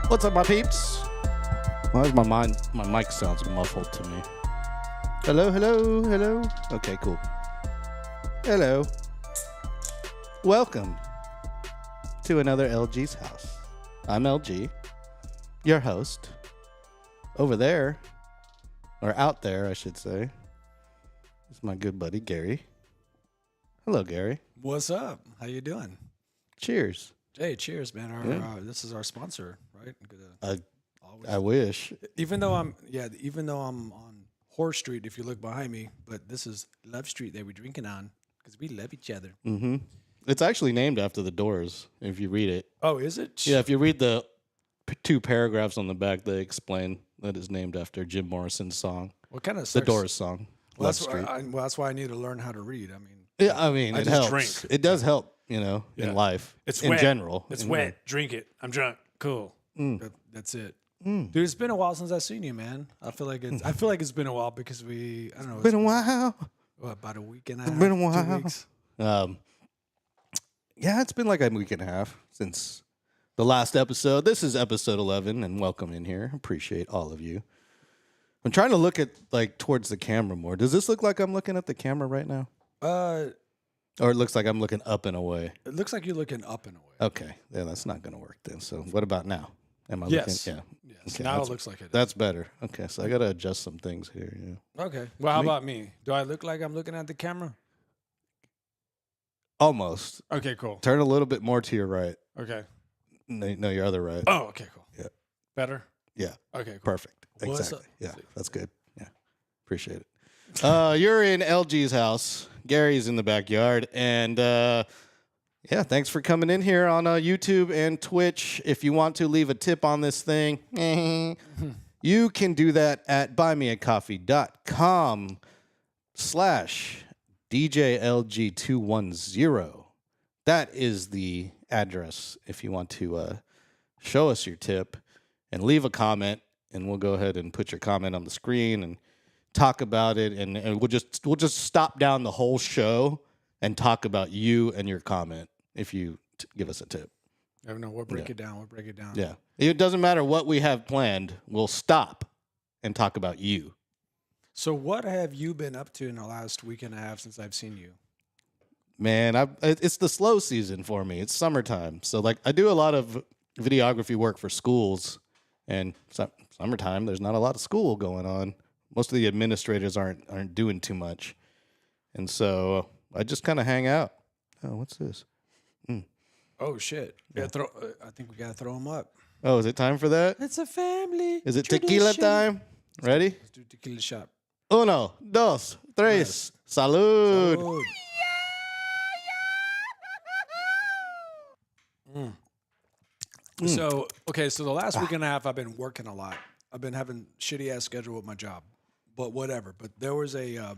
What's up, my peeps? Why is my mic sounds muffled to me? Hello, hello, hello. Okay, cool. Hello. Welcome to another LG's house. I'm LG, your host. Over there, or out there, I should say, is my good buddy Gary. Hello, Gary. What's up? How you doing? Cheers. Hey, cheers, man. This is our sponsor, right? I wish. Even though I'm on Horse Street, if you look behind me, but this is Love Street that we're drinking on because we love each other. Mm-hmm. It's actually named after the Doors, if you read it. Oh, is it? Yeah, if you read the two paragraphs on the back, they explain that it's named after Jim Morrison's song. What kind of The Doors song. Well, that's why I need to learn how to read. I mean, I it just helps. drink. It does help, in life. It's in wet. general. It's wet. Drink it. I'm drunk. Cool. That's it. Dude, it's been a while since I've seen you, man. I feel like it's been a while because I don't know. It's been a while. About a week and a half. It's been a while. 2 weeks. Yeah, it's been like a week and a half since the last episode. This is episode 11, and welcome in here. Appreciate all of you. I'm trying to look at towards the camera more. Does this look like I'm looking at the camera right now? Or it looks like I'm looking up and away. It looks like you're looking up and away. Okay, yeah, that's not going to work then. So what about now? Am I Yes. looking? Yeah. Yes. Okay, Now it looks like it. That's better. Okay, so I got to adjust some things here. Yeah. Okay. Well, how about me? Do I look like I'm looking at the camera? Almost. Okay, cool. Turn a little bit more to your right. Okay. No, your other right. Oh, okay, cool. Yeah. Better? Yeah. Okay, cool. Perfect. What's Exactly. up? Yeah, that's good. Yeah. Appreciate it. You're in LG's house. Gary's in the backyard. And yeah, thanks for coming in here on YouTube and Twitch. If you want to leave a tip on this thing, you can do that at buymeacoffee.com/DJLG210. That is the address if you want to show us your tip and leave a comment, and we'll go ahead and put your comment on the screen and talk about it, and we'll just stop down the whole show and talk about you and your comment if you give us a tip. I don't know. We'll break it down. We'll break it down. Yeah. It doesn't matter what we have planned. We'll stop and talk about you. So what have you been up to in the last week and a half since I've seen you? Man, it's the slow season for me. It's summertime. So I do a lot of videography work for schools, and summertime, there's not a lot of school going on. Most of the administrators aren't doing too much. And so I just kind of hang out. Oh, what's this? Oh, shit. I think we got to throw them up. Oh, is it time for that? It's a family Is it tradition. tequila time? Ready? Let's do tequila shot. Uno, dos, tres. Salud. Salud. So the last week and a half, I've been working a lot. I've been having shitty ass schedule with my job, but whatever. But there was a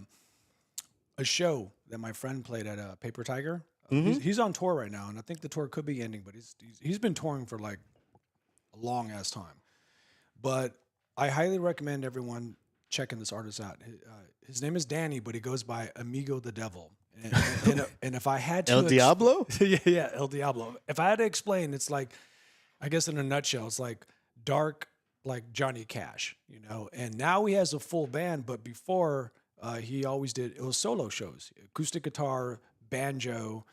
show that my friend played at Paper Tiger. He's on tour right now, and I think the tour could be ending, but he's been touring for like a long ass time. But I highly recommend everyone checking this artist out. His name is Danny, but he goes by Amigo the Devil. And if I had to El Diablo? yeah, El Diablo. If I had to explain, it's like, I guess in a nutshell, it's like dark, like Johnny Cash, And now he has a full band, but before he always it was solo shows, acoustic guitar, banjo,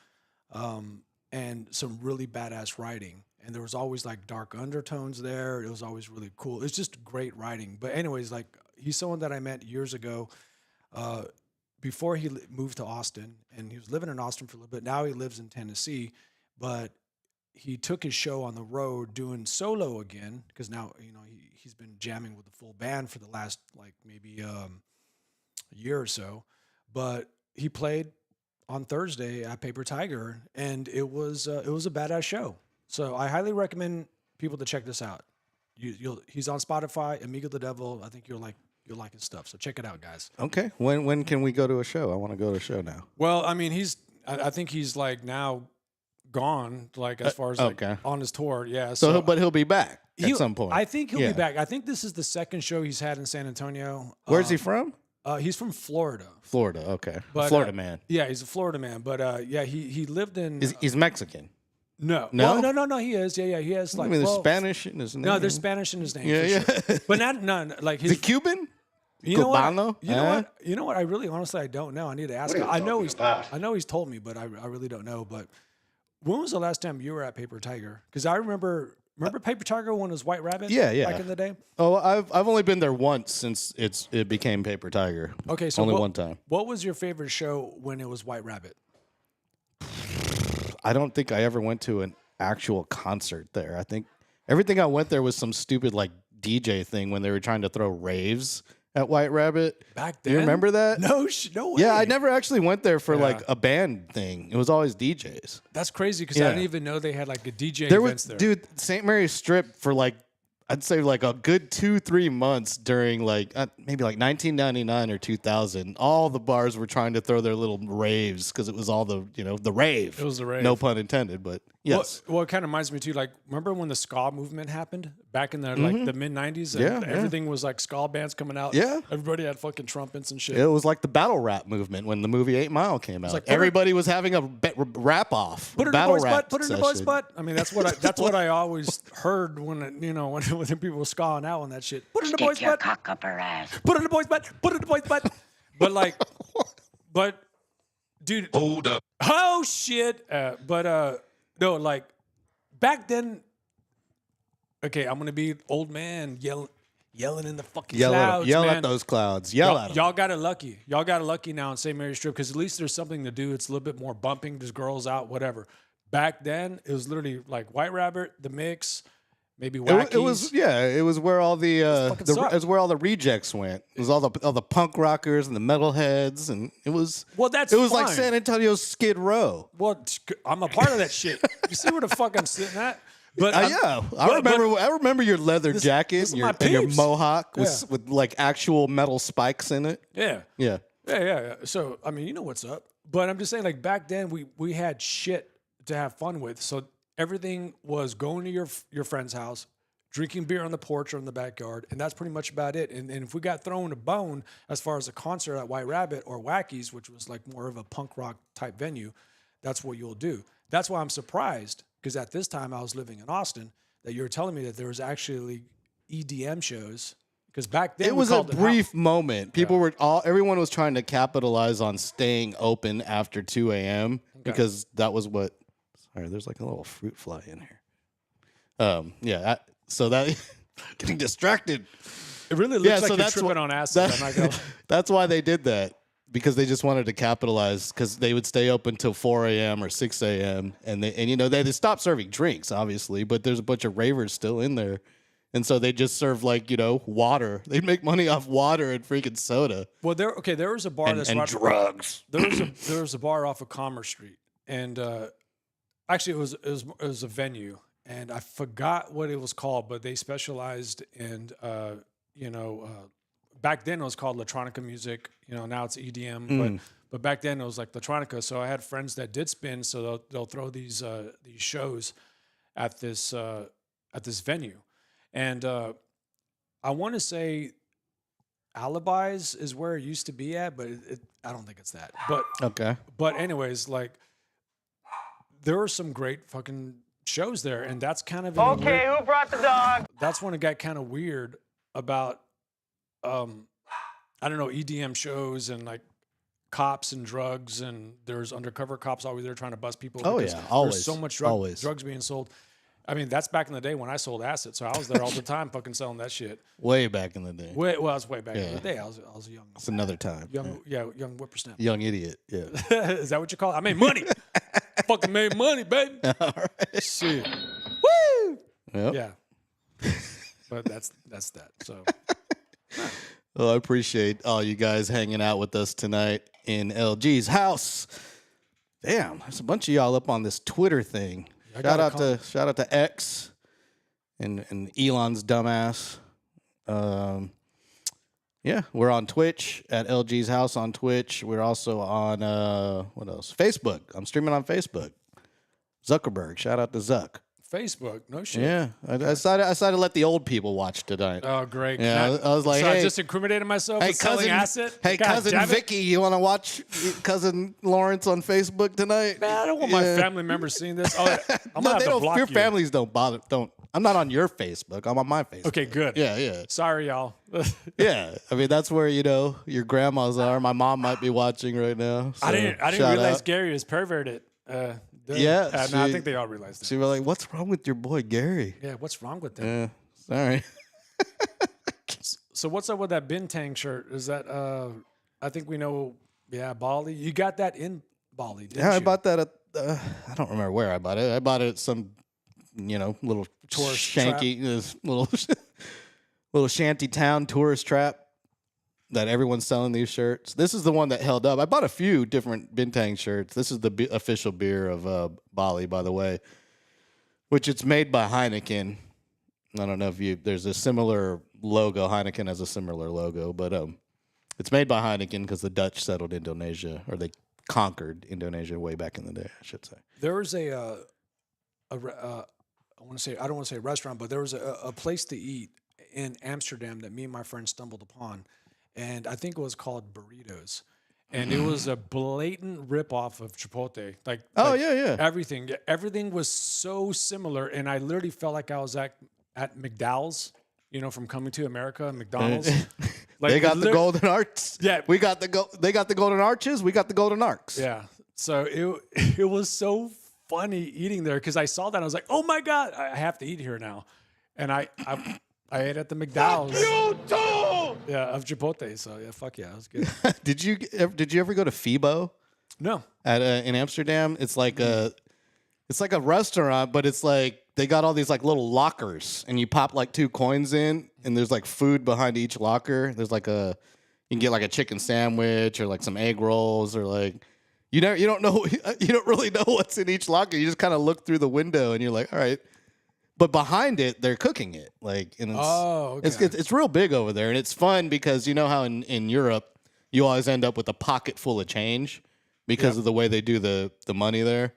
and some really badass writing. And there was always like dark undertones there. It was always really cool. It's just great writing. But anyways, he's someone that I met years ago. Before he moved to Austin, and he was living in Austin for a little bit. Now he lives in Tennessee, but he took his show on the road doing solo again because now he's been jamming with the full band for the last maybe a year or so. But he played on Thursday at Paper Tiger, and it was a badass show. So I highly recommend people to check this out. He's on Spotify, Amigo the Devil. I think you'll like his stuff. So check it out, guys. Okay. When can we go to a show? I want to go to a show now. Well, I mean, I think he's now gone, as far as on his tour. Yeah. But he'll be back at some point. I think he'll be back. I think this is the second show he's had in San Antonio. Where's he from? He's from Florida. Florida, okay. But, Florida man. Yeah, he's a Florida man. But yeah, he lived in. He's Mexican. No, No? Well, no. He is. Yeah. He has I like. mean, there's well, Spanish in his name. no, there's Spanish in his name. Yeah, for yeah. Sure. But not like Is his. he Cuban? You know what? Cubano? You know what? You know what? I really, honestly, I don't know. I need to ask him. I know he's told me, but I really don't know. But when was the last time you were at Paper Tiger? Because I remember Paper Tiger when it was White Rabbit. Yeah. Back in the day. Oh, I've only been there once since it became Paper Tiger. Okay, so only one time. What was your favorite show when it was White Rabbit? I don't think I ever went to an actual concert there. I think everything I went there was some stupid like DJ thing when they were trying to throw raves at White Rabbit. Back then, you remember that? No way. Yeah, I never actually went there for like a band thing. It was always DJs. That's crazy because I didn't even know they had like a DJ There events was, there. dude, St. Mary's Strip for like I'd say like a good 2-3 months during like maybe like 1999 or 2000. All the bars were trying to throw their little raves because it was all the the rave. It was the rave. No pun intended, but yes. Well, it kind of reminds me too. Like, remember when the ska movement happened back in the like the mid '90s? And everything was like ska bands coming out. Yeah. Everybody had fucking trumpets and shit. It was like the battle rap movement when the movie 8 Mile came out. like, everybody was having a rap off. Put it in the battle boy's rap butt. Put it in the boy's session. butt. I mean, that's what I always heard when when people were skawing out on that shit. Put it in the boy's Stick your butt. cock up her ass. Put it in the boy's butt. Put it in the boy's butt. But dude, Hold up. oh shit. No, like back then. Okay, I'm gonna be old man yelling in the fucking clouds. Yell man. at those clouds. Yell at them. Y'all got it lucky. Y'all got it lucky now in St. Mary's Strip because at least there's something to do. It's a little bit more bumping. There's girls out, whatever. Back then, it was literally like White Rabbit, The Mix, maybe Wackies. It was where all the fucking sucked. it was where all the rejects went. It was all the punk rockers and the metalheads, and it was That's it was like fine. San Antonio's Skid Row. Well, I'm a part of that shit. You see where the fuck I'm sitting at? But I remember your leather jacket this is and my your peeps. mohawk with like actual metal spikes in it. Yeah. Yeah. Yeah. So I mean, you know what's up. But I'm just saying, like back then, we had shit to have fun with. So everything was going to your friend's house, drinking beer on the porch or in the backyard, and that's pretty much about it. And if we got thrown a bone as far as a concert at White Rabbit or Wackies, which was like more of a punk rock type venue, that's what you'll do. That's why I'm surprised, because at this time I was living in Austin, that you were telling me that there was actually EDM shows. Because back then It was a brief moment. Everyone was trying to capitalize on staying open after 2 a.m. because that was what. Sorry, there's like a little fruit fly in here. So that getting distracted. It really looks like you're tripping on acid. I'm not gonna lie. That's why they did that, because they just wanted to capitalize, because they would stay open till 4 a.m. or 6 a.m. and they stopped serving drinks, obviously, but there's a bunch of ravers still in there. And so they just serve like, water. They'd make money off water and freaking soda. Well, there was a bar that's and right. drugs. There was a bar off of Commerce Street, and actually it was a venue, and I forgot what it was called, but they specialized in back then it was called electronica music. Now it's EDM, but back then it was like electronica. So I had friends that did spin, so they'll throw these shows at this venue. And I want to say Alibis is where it used to be at, but I don't think it's that. But Okay. But anyways, like there were some great fucking shows there, and that's kind of Okay, who brought the dog? That's when it got kind of weird about I don't know, EDM shows and like cops and drugs, and there's undercover cops always there trying to bust people. Oh, because yeah, always, There's so much always. drugs being sold. I mean, that's back in the day when I sold acid, so I was there all the time fucking selling that shit. Way back in the day. I was way back in the day. I was a young. It's another time. Young whippersnapper. Young idiot. Yeah. Is that what you call it? I made money. Fucking made money, baby. All right. Shit. Woo! Yep. Yeah. But that's that. So Well, I appreciate all you guys hanging out with us tonight in LG's house. Damn, there's a bunch of y'all up on this Twitter thing. Shout out to X and Elon's dumbass. Yeah, we're on Twitch at LG's house on Twitch. We're also on what else? Facebook. I'm streaming on Facebook. Zuckerberg. Shout out to Zuck. Facebook. No shit. Yeah, I decided to let the old people watch tonight. Oh, great. Yeah, I was like, so hey, I just incriminated myself hey, with selling acid? Hey, God cousin damn it. Vicky, you want to watch cousin Lawrence on Facebook tonight? Man, I don't want my family members seeing this. Oh, I'm No, gonna have they to don't. block Your you. families don't bother. Don't. I'm not on your Facebook. I'm on my Facebook. Okay, good. Yeah. Sorry, y'all. Yeah. I mean, that's where your grandmas are. My mom might be watching right now. So I didn't shout realize out. Gary is perverted. Yeah, no, I think they all realized that. She was like, "What's wrong with your boy Gary?" Yeah, what's wrong with that? Yeah. Sorry. So what's up with that Bintang shirt? Is that I think we know. Yeah, Bali. You got that in Bali, didn't Yeah, I you? bought that at. I don't remember where I bought it. I bought it at some, little Tourist shanky, this little shanty town tourist trap that everyone's selling these shirts. This is the one that held up. I bought a few different Bintang shirts. This is the official beer of Bali, by the way, which it's made by Heineken. I don't know if there's a similar logo. Heineken has a similar logo, but it's made by Heineken because the Dutch settled Indonesia, or they conquered Indonesia way back in the day, I should say. There was I don't want to say restaurant, but there was a place to eat in Amsterdam that me and my friend stumbled upon, and I think it was called Burritos, and it was a blatant ripoff of Chipotle. Like Yeah. everything was so similar, and I literally felt like I was at McDowell's, from Coming to America, McDonald's. Like they got the golden arches. Yeah. They got the golden arches. We got the golden arcs. Yeah. So it was so funny eating there because I saw that. I was like, oh my God, I have to eat here now. And I ate at the McDowell's. You too! Yeah, of Chipotle. So yeah, fuck yeah, it was good. Did you ever go to FIBO No. at in Amsterdam? It's like a restaurant, but it's like they got all these like little lockers, and you pop like 2 coins in, and there's like food behind each locker. There's like you can get like a chicken sandwich or like some egg rolls, or like you don't really know what's in each locker. You just kind of look through the window and you're like, all right. But behind it, they're cooking it. Like, and it's real big over there, and it's fun because you know how in Europe you always end up with a pocket full of change because of the way they do the money there.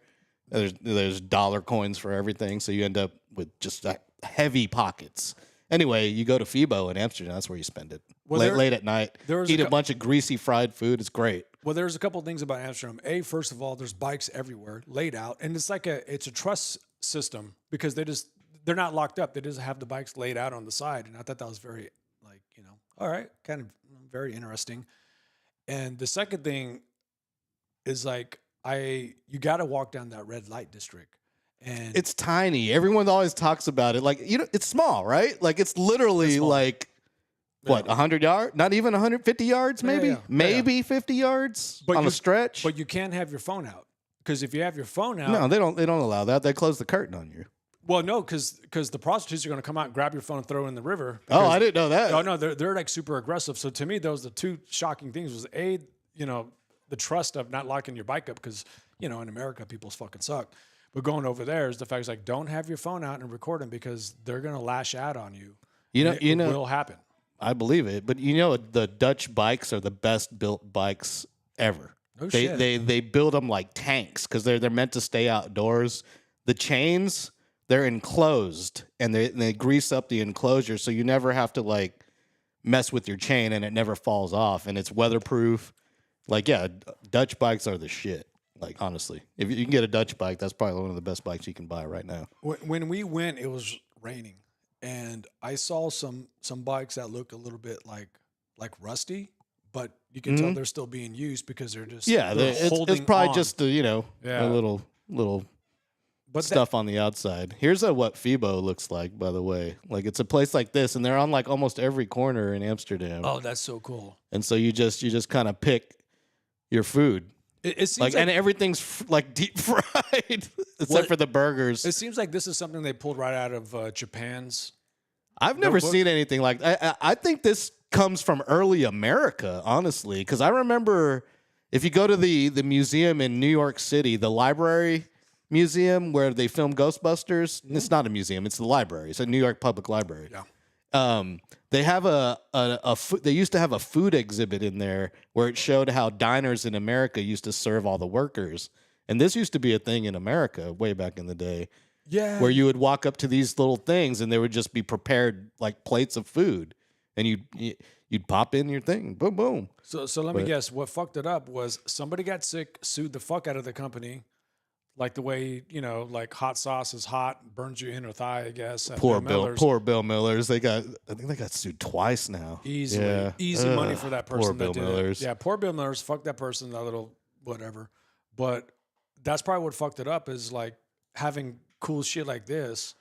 There's dollar coins for everything, so you end up with just heavy pockets. Anyway, you go to FIBO in Amsterdam. That's where you spend it. Late at night. Eat a bunch of greasy fried food. It's great. Well, there's a couple of things about Amsterdam. First of all, there's bikes everywhere laid out, and it's like it's a trust system because they're not locked up. They just have the bikes laid out on the side, and I thought that was very all right, kind of very interesting. And the second thing is you got to walk down that red light district, and it's tiny. Everyone always talks about it. Like, it's small, right? Like, it's literally like, what, 100 yards? Not even 150 yards, maybe? Yeah. Maybe 50 yards on a stretch. But you can't have your phone out. Because if you have your phone out... No, they don't allow that. They close the curtain on you. Well, no, because the prostitutes are going to come out and grab your phone and throw it in the river. Oh, I didn't know that. Oh, no, they're like super aggressive. So to me, those are the 2 shocking things was the trust of not locking your bike up because, in America, people's fucking suck. But going over there is the fact is don't have your phone out and record them because they're going to lash out on you. It will happen. I believe it. But the Dutch bikes are the best built bikes ever. Oh, shit. They build them like tanks because they're meant to stay outdoors. The chains, they're enclosed, and they grease up the enclosure so you never have to like mess with your chain and it never falls off, and it's weatherproof. Like, yeah, Dutch bikes are the shit. Like, honestly, if you can get a Dutch bike, that's probably one of the best bikes you can buy right now. When we went, it was raining, and I saw some bikes that looked a little bit like rusty, but you can tell they're still being used because they're just it's probably on. just a little stuff on the outside. Here's what FIBO looks like, by the way. Like, it's a place like this, and they're on like almost every corner in Amsterdam. Oh, that's so cool. And so you just kind of pick your food. It seems and everything's like deep fried, except for the burgers. It seems like this is something they pulled right out of Japan's. I've never seen anything like that. I think this comes from early America, honestly, because I remember if you go to the museum in New York City, the library museum where they filmed Ghostbusters. It's not a museum; it's the library. It's a New York Public Library. Yeah. They have they used to have a food exhibit in there where it showed how diners in America used to serve all the workers, and this used to be a thing in America way back in the day. Yeah. where you would walk up to these little things and there would just be prepared like plates of food, and you'd pop in your thing, boom, boom. So let me guess. What fucked it up was somebody got sick, sued the fuck out of the company, like the way like hot sauce is hot, burns your inner thigh. I guess. At Miller's. Poor Bill Millers. I think they got sued twice now. Easily, easy money for that person. Poor Bill that did Millers. It. Yeah, poor Bill Millers. Fuck that person. That little whatever. But that's probably what fucked it up is like having cool shit like this.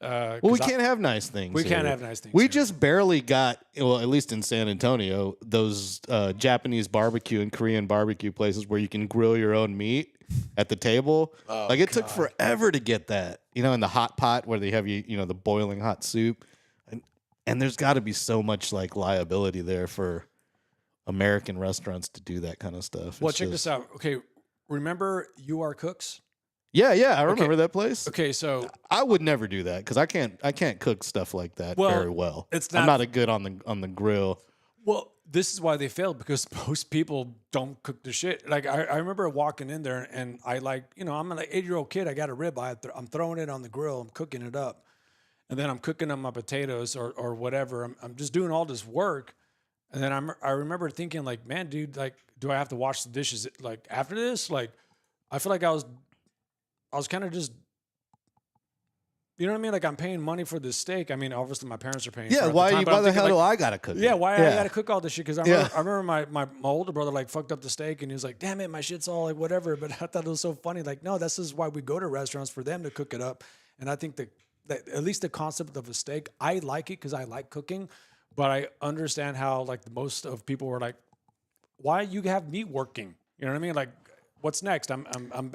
Well, we can't have nice things. We here. can't have nice things. We here. just barely got, well, at least in San Antonio, those Japanese barbecue and Korean barbecue places where you can grill your own meat at the table. Oh, like it took forever to get that, in the hot pot where they have the boiling hot soup, and there's got to be so much like liability there for American restaurants to do that kind of stuff. Well, check this out. Okay, remember You Are Cooks? Yeah, I remember that place. Okay, so I would never do that because I can't cook stuff like that very well. I'm not a good on the grill. Well, this is why they failed, because most people don't cook the shit. Like I remember walking in there and I I'm an 8-year-old kid. I got a ribeye. I'm throwing it on the grill. I'm cooking it up, and then I'm cooking up my potatoes or whatever. I'm just doing all this work, and then I remember thinking like, man, dude, like, do I have to wash the dishes like after this? Like, I feel like I was kind of just, you know what I mean? Like I'm paying money for this steak. I mean, obviously my parents are paying. Yeah, for it why at the time, the hell do I gotta cook? Yeah, it? why I gotta cook all this shit? Because I remember my older brother like fucked up the steak and he was like, "Damn it, my shit's all like whatever." But I thought it was so funny. Like, no, this is why we go to restaurants, for them to cook it up. And I think that at least the concept of a steak, I like it because I like cooking, but I understand how like most of people were like, "Why you have meat working?" You know what I mean? Like, what's next? I'm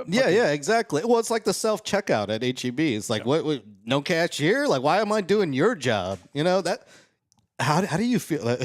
Yeah, exactly. Well, it's like the self checkout at HEB. It's like, what? No cashier? Like, why am I doing your job? That. How do you feel?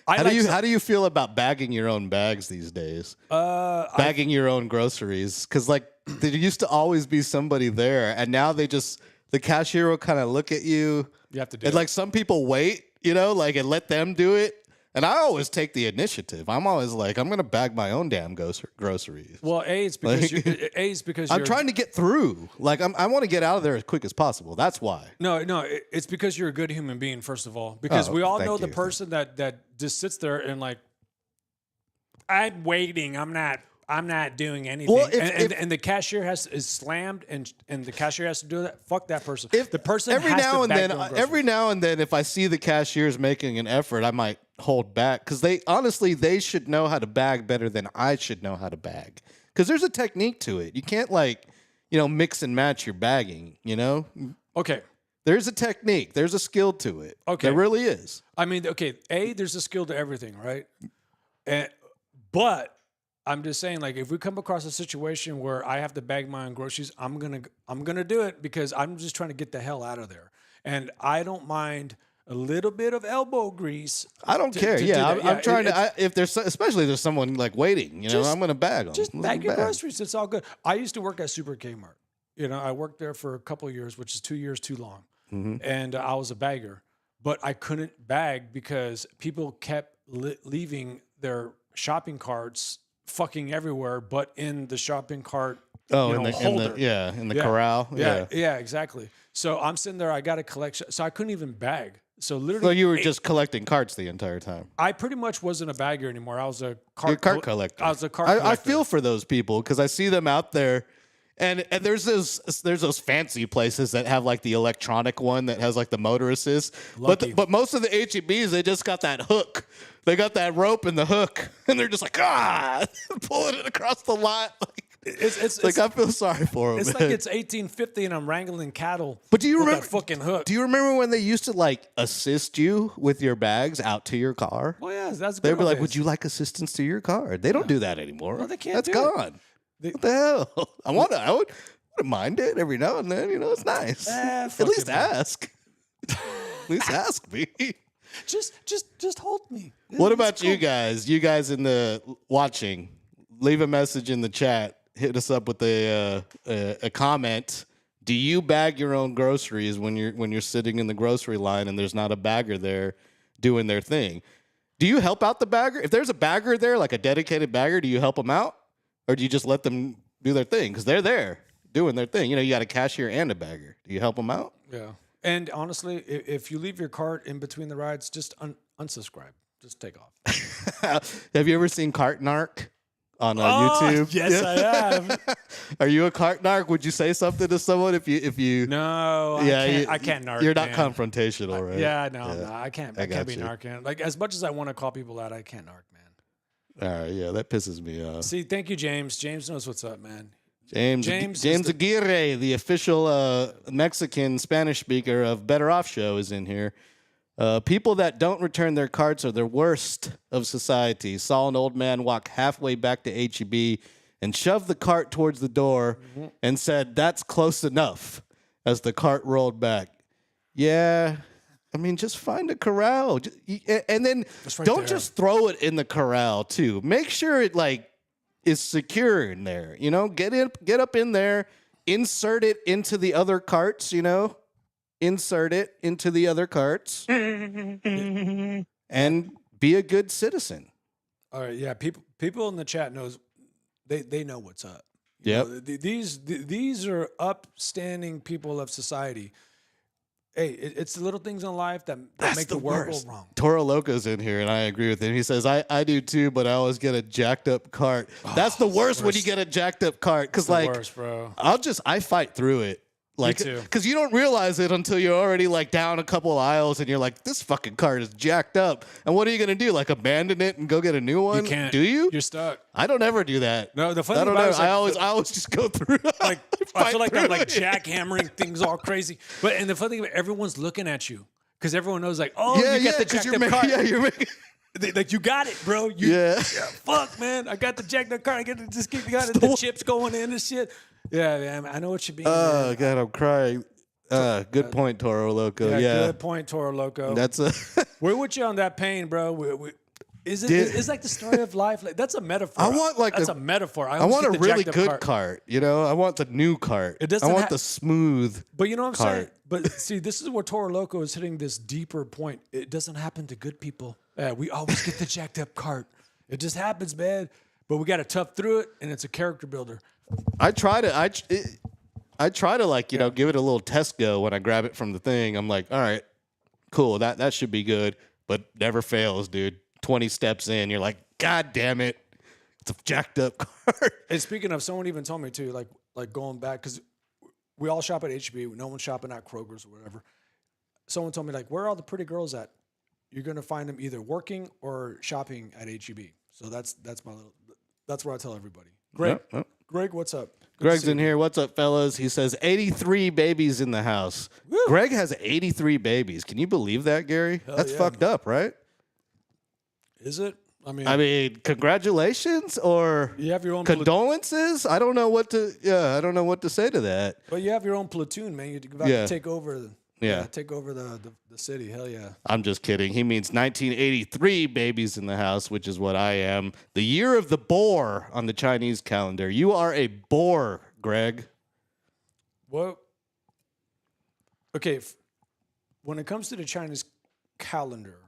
How do you feel about bagging your own bags these days? Bagging your own groceries, because like there used to always be somebody there, and now the cashier will kind of look at you. You have to do it. Like some people wait, like and let them do it. And I always take the initiative. I'm always like, I'm going to bag my own damn groceries. Well, it's because I'm trying to get through. Like, I want to get out of there as quick as possible. That's why. No, it's because you're a good human being, first of all. Because we all know the person that just sits there and like, I'm waiting. I'm not doing anything. Well, and the cashier is slammed, and the cashier has to do that. Fuck that person. If the person every now and then, if I see the cashiers making an effort, I might hold back, because they should know how to bag better than I should know how to bag. Because there's a technique to it. You can't mix and match your bagging. Okay. There's a technique. There's a skill to it. Okay. There really is. I mean, okay. There's a skill to everything, right? But I'm just saying, like, if we come across a situation where I have to bag my own groceries, I'm gonna do it, because I'm just trying to get the hell out of there, and I don't mind a little bit of elbow grease. I don't care. I'm trying to. Especially if there's someone like waiting, I'm gonna bag them. Just bag your groceries. It's all good. I used to work at Super Kmart. I worked there for a couple of years, which is 2 years too long, and I was a bagger, but I couldn't bag because people kept leaving their shopping carts fucking everywhere, but in the shopping cart holder. In the corral. Yeah, exactly. So I'm sitting there, I got a collection, so I couldn't even bag. So literally, so you were just collecting carts the entire time. I pretty much wasn't a bagger anymore. I was a cart collector. I was a cart collector. I feel for those people, because I see them out there. And there's those fancy places that have like the electronic one that has like the motor assist. But most of the HEBs, they just got that hook. They got that rope and the hook, and they're just like pulling it across the lot. It's like I feel sorry for them. It's like it's 1850 and I'm wrangling cattle. But do you remember that fucking hook? Do you remember when they used to like assist you with your bags out to your car? Well, yeah, that's good. They'd be like, "Would you like assistance to your car?" They don't do that anymore. No, they can't. That's gone. What the hell? I wouldn't mind it every now and then. It's nice. At least ask. At least ask me. Just hold me. What about you guys? You guys in the watching, leave a message in the chat. Hit us up with a comment. Do you bag your own groceries when you're sitting in the grocery line and there's not a bagger there doing their thing? Do you help out the bagger? If there's a bagger there, like a dedicated bagger, do you help them out? Or do you just let them do their thing? Because they're there. doing their thing. You know, you got a cashier and a bagger. Do you help them out? Yeah. And honestly, if you leave your cart in between the rides, just unsubscribe. Just take off. Have you ever seen Cart Narc on YouTube? Yes, I have. Are you a cart narc? Would you say something to someone if you? No, I can't narc. You're not man. confrontational, right? Yeah, no, I can't. I can't be you. narking. Like as much as I want to call people out, I can't narc, man. All right, yeah, that pisses me off. See, thank you, James. James knows what's up, man. James Aguirre, the official Mexican Spanish speaker of Better Off Show, is in here. People that don't return their carts are the worst of society. Saw an old man walk halfway back to HEB and shoved the cart towards the door and said, "That's close enough," as the cart rolled back. Yeah, I mean, just find a corral. And then don't just throw it in the corral, too. Make sure it, like, is secure in there. You know, get up in there, insert it into the other carts, you know. Insert it into the other carts and be a good citizen. All right, yeah. People in the chat knows they know what's up. Yep. These are upstanding people of society. Hey, it's the little things in life that make the world go wrong. Toro Loco's in here, and I agree with him. He says, I do too, but I always get a jacked up cart. That's the worst when you get a jacked up cart. Because, like, worst, bro. I fight through it. Like, because you don't realize it until you're already like down a couple of aisles and you're like, this fucking cart is jacked up. And what are you going to do? Like abandon it and go get a new one? You can't. Do you? You're stuck. I don't ever do that. No, the funny I don't thing know. about it is, I always just go through. Like, I feel like I'm like jackhammering things all crazy. But and the funny thing about it, everyone's looking at you because everyone knows like, oh, you got the jacked up cart. Yeah, you're making. Like you got it, bro. Fuck, man. I got the jacked up cart. I got to just keep the chips going in and shit. Yeah, man. I know what you mean. Oh God, I'm crying. Good point, Toro Loco. Yeah, good point, Toro Loco. That's a. We're with you on that pain, bro. It's like the story of life. Like, that's a metaphor. I want like that's a metaphor. I want a really good cart. You know, I want the new cart. I want the smooth. But you know what I'm saying? But see, this is where Toro Loco is hitting this deeper point. It doesn't happen to good people. We always get the jacked up cart. It just happens, man. But we got to tough through it, and it's a character builder. I try to like, you know, give it a little test go when I grab it from the thing. I'm like, all right, cool. That should be good, but never fails, dude. 20 steps in, you're like, God damn it. It's a jacked up cart. And speaking of, someone even told me too, like going back, because we all shop at HB. No one's shopping at Kroger's or whatever. Someone told me, like, where are all the pretty girls at? You're going to find them either working or shopping at HEB. So that's where I tell everybody. Greg, Greg, what's up? Greg's in here. What's up, fellas? He says 83 babies in the house. Woo. Greg has 83 babies. Can you believe that, Gary? That's fucked up, right? Is it? I mean, congratulations or you have your own condolences. I don't know what to say to that. But you have your own platoon, man. You're about to take over. Take over the city. Hell yeah. I'm just kidding. He means 1983 babies in the house, which is what I am. The year of the boar on the Chinese calendar. You are a boar, Greg. What? Okay. When it comes to the Chinese calendar,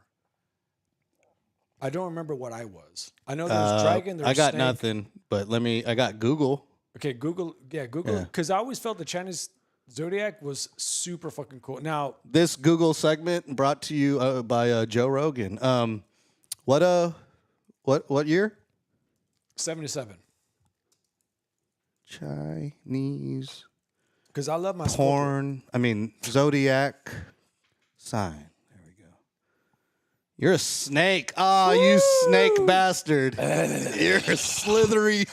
I don't remember what I was. I know there's dragon, there's I got snake. nothing, but I got Google. Okay, Google. Yeah, Google. Because I always felt the Chinese Zodiac was super fucking cool. Now, this Google segment brought to you by Joe Rogan. What year? 77. Chinese. Because I love my Zodiac sign. There we go. You're a snake. Oh, you snake bastard. You're a slithery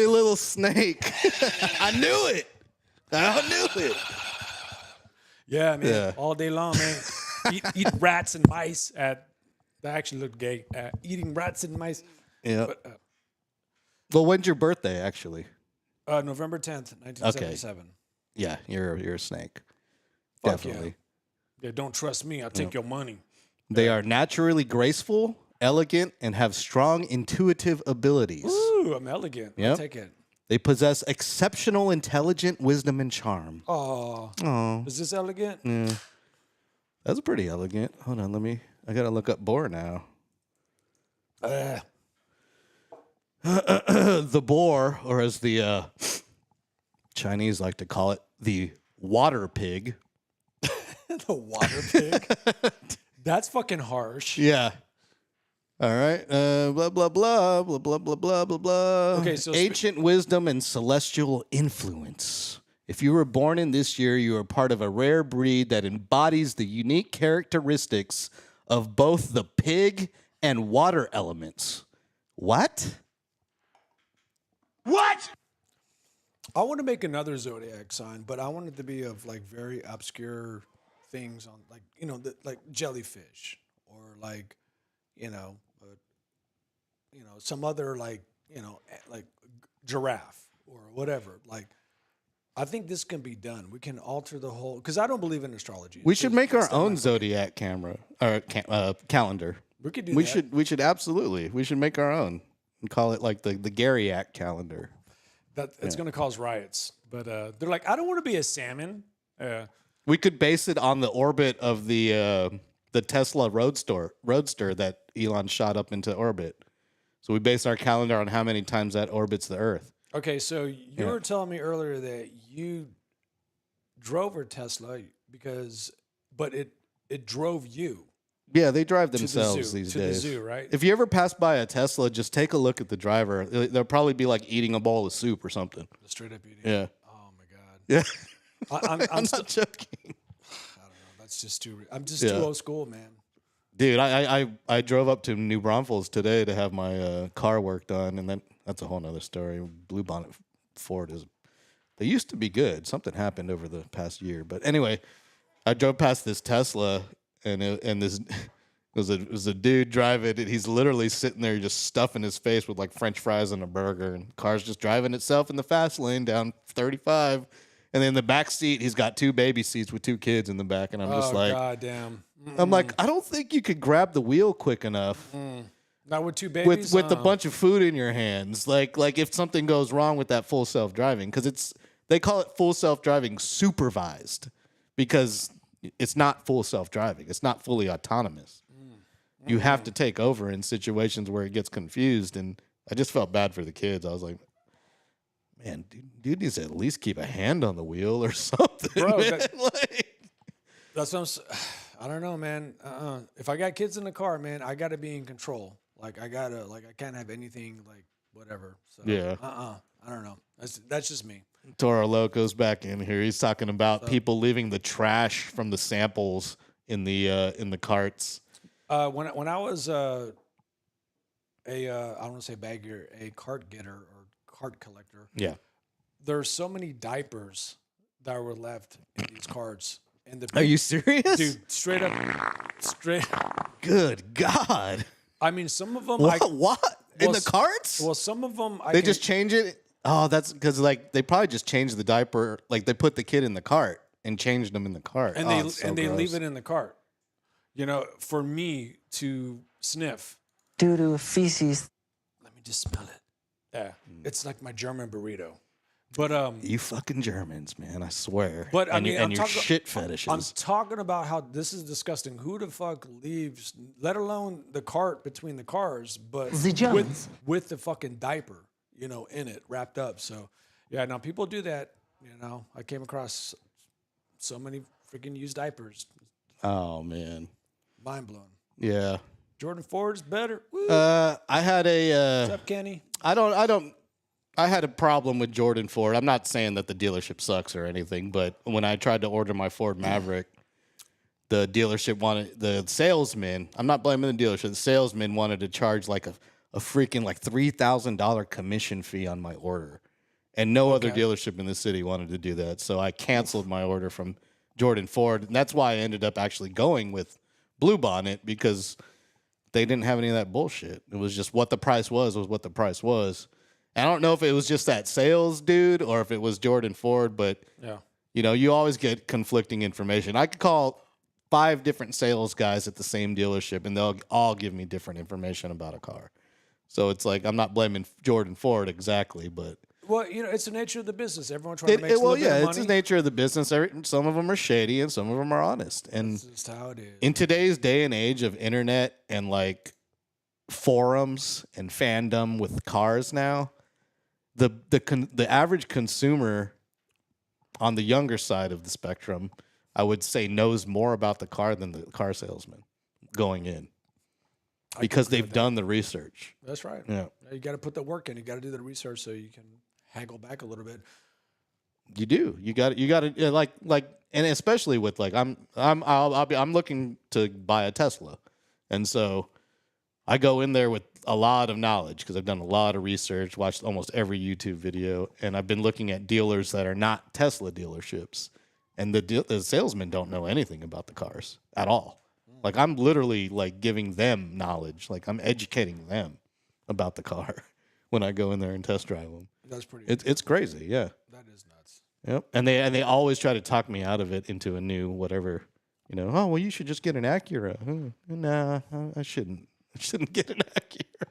little snake. I knew it. Yeah, man. Yeah. All day long, man. Eat rats and mice. That actually looked gay. Eating rats and mice. Yeah. Well, when's your birthday, actually? November 10th, 1977. Okay. Yeah, you're a snake. Fuck definitely. Yeah, don't trust me. I'll take your money. They are naturally graceful, elegant, and have strong intuitive abilities. Ooh, I'm elegant. Yep. I'll take it. They possess exceptional intelligence, wisdom, and charm. Oh. Is this elegant? Yeah. That's pretty elegant. Hold on, I gotta look up boar now. The boar, or as the Chinese like to call it the water pig. The water pig. That's fucking harsh. Yeah. All right. Blah, blah, blah, blah, blah, blah, blah, blah, blah. Okay, so ancient wisdom and celestial influence. If you were born in this year, you are part of a rare breed that embodies the unique characteristics of both the pig and water elements. What? What? I want to make another zodiac sign, but I want it to be of like very obscure things on, like, you know, like jellyfish or like, you know, some other like, like giraffe or whatever. Like, I think this can be done. We can alter the whole, because I don't believe in astrology. We should make our own zodiac calendar. We could do that. We should absolutely. We should make our own and call it like the Garyac calendar. It's going to cause riots, but they're like, I don't want to be a salmon. We could base it on the orbit of the Tesla Roadster that Elon shot up into orbit. So we base our calendar on how many times that orbits the Earth. Okay, so you were telling me earlier that you drove a Tesla but it drove you. Yeah, they drive themselves these days. To the zoo, right? If you ever pass by a Tesla, just take a look at the driver. They'll probably be like eating a bowl of soup or something. Straight up eating. Yeah. Oh my god. Yeah. I'm not joking. I don't know. That's just I'm just too old school, man. Dude, I drove up to New Braunfels today to have my car work done, and that's a whole nother story. Blue Bonnet Ford they used to be good. Something happened over the past year, but anyway, I drove past this Tesla, and this was a dude driving it. He's literally sitting there just stuffing his face with like French fries and a burger, and the car's just driving itself in the fast lane down 35. And then in the back seat, he's got 2 baby seats with 2 kids in the back, and I'm just like, God damn. I'm like, I don't think you could grab the wheel quick enough. Not with 2 babies. With a bunch of food in your hands. Like if something goes wrong with that full self-driving, because they call it full self-driving supervised, because it's not full self-driving. It's not fully autonomous. You have to take over in situations where it gets confused, and I just felt bad for the kids. I was like, man, dude needs to at least keep a hand on the wheel or something. Bro, man. that's what I don't know, man. If I got kids in the car, man, I got to be in control. Like, I can't have anything, like, whatever. So, yeah. I don't know. That's just me. Toro Loco's back in here. He's talking about people leaving the trash from the samples in the carts. When I was I don't want to say bagger, a cart getter or cart collector. Yeah. There's so many diapers that were left in these carts. Are you serious? Dude, straight up. Good God. I mean, some of them. What? In the carts? Well, some of them. They just change it? Oh, that's because, like, they probably just changed the diaper. Like, they put the kid in the cart and changed them in the cart. And they leave it in the cart. You know, for me to sniff. Due to feces. Let me just smell it. Yeah. It's like my German burrito. But you fucking Germans, man, I swear. But I mean, your shit fetishes. I'm talking about how this is disgusting. Who the fuck leaves, let alone the cart between the cars, but with the fucking diaper, you know, in it, wrapped up. So yeah, now people do that. You know, I came across so many freaking used diapers. Oh man, mind blown. Yeah, Jordan Ford's better. Woo. I had a. What's up, Kenny? I had a problem with Jordan Ford. I'm not saying that the dealership sucks or anything, but when I tried to order my Ford Maverick, the dealership the salesman, I'm not blaming the dealership, the salesman wanted to charge like a freaking like $3,000 commission fee on my order. And no other dealership in the city wanted to do that. So I canceled my order from Jordan Ford. And that's why I ended up actually going with Blue Bonnet, because they didn't have any of that bullshit. It was just what the price was what the price was. I don't know if it was just that sales dude or if it was Jordan Ford, but you know, you always get conflicting information. I could call 5 different sales guys at the same dealership, and they'll all give me different information about a car. So it's like, I'm not blaming Jordan Ford exactly, but well, you know, it's the nature of the business. Everyone trying to make a little bit of money. It's the nature of the business. Some of them are shady, and some of them are honest. And that's just how it is. In today's day and age of internet and like forums and fandom with cars now, the average consumer on the younger side of the spectrum, I would say knows more about the car than the car salesman going in because they've done the research. That's right. Yeah. You got to put the work in. You got to do the research so you can haggle back a little bit. You do. You got to like, and especially with like, I'm looking to buy a Tesla. And so I go in there with a lot of knowledge because I've done a lot of research, watched almost every YouTube video, and I've been looking at dealers that are not Tesla dealerships. And the salesmen don't know anything about the cars at all. Like I'm literally like giving them knowledge. Like I'm educating them about the car when I go in there and test drive them. That's pretty. It's crazy, yeah. That is nuts. Yep. And they always try to talk me out of it into a new whatever, oh, well, you should just get an Acura. Nah, I shouldn't. I shouldn't get an Acura.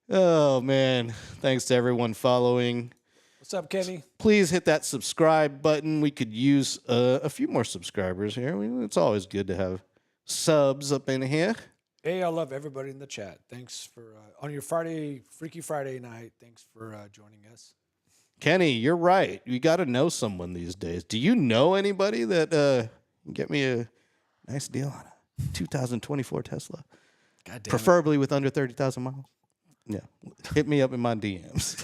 Oh, man. Thanks to everyone following. What's up, Kenny? Please hit that subscribe button. We could use a few more subscribers here. It's always good to have subs up in here. Hey, I love everybody in the chat. Thanks for, on your Freaky Friday night, thanks for joining us. Kenny, you're right. You got to know someone these days. Do you know anybody that can get me a nice deal on a 2024 Tesla? God damn Preferably with under 30,000 miles. Yeah. Hit me up in my DMs.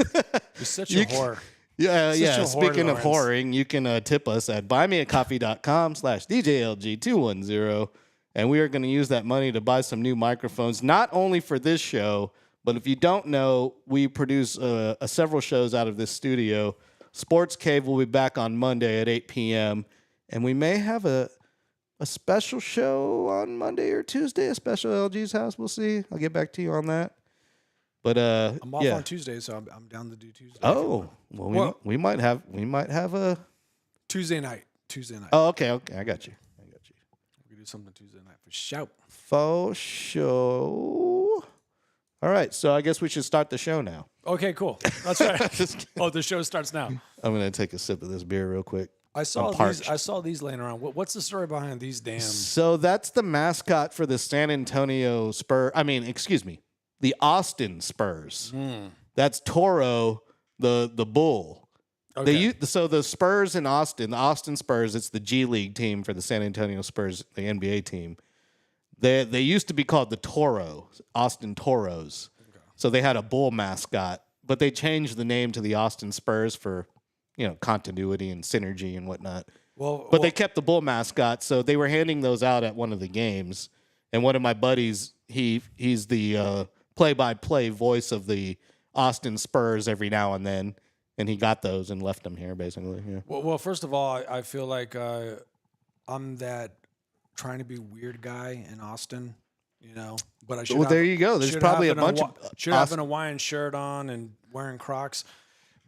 You're such a whore. Yeah, Such yeah. a whore, Speaking of Lawrence. whoring, you can tip us at buymeacoffee.com/DJLG210. And we are going to use that money to buy some new microphones, not only for this show, but if you don't know, we produce several shows out of this studio. Sports Cave will be back on Monday at 8 p.m. And we may have a special show on Monday or Tuesday, a special LG's house. We'll see. I'll get back to you on that. But I'm off yeah. on Tuesday, so I'm down to do Tuesday. Oh, well, we might have a Tuesday night. Oh, okay, I got you. We can do something Tuesday night for shout. Faux show. All right, so I guess we should start the show now. Okay, cool. That's right. Oh, the show starts now. I'm gonna take a sip of this beer real quick. I saw parched. I saw these laying around. What's the story behind these damn? So that's the mascot for the San Antonio Spurs. The Austin Spurs. That's Toro, the bull. Okay. So the Spurs in Austin, the Austin Spurs, it's the G League team for the San Antonio Spurs, the NBA team. They used to be called the Austin Toros. Okay. So they had a bull mascot, but they changed the name to the Austin Spurs for, continuity and synergy and whatnot. But they kept the bull mascot, so they were handing those out at one of the games. And one of my buddies, he's the play-by-play voice of the Austin Spurs every now and then, and he got those and left them here, basically. Yeah. Well, first of all, I feel like I'm that trying to be weird guy in Austin, But I should. Well, there you go. There's probably a bunch of should have an Hawaiian shirt on and wearing Crocs,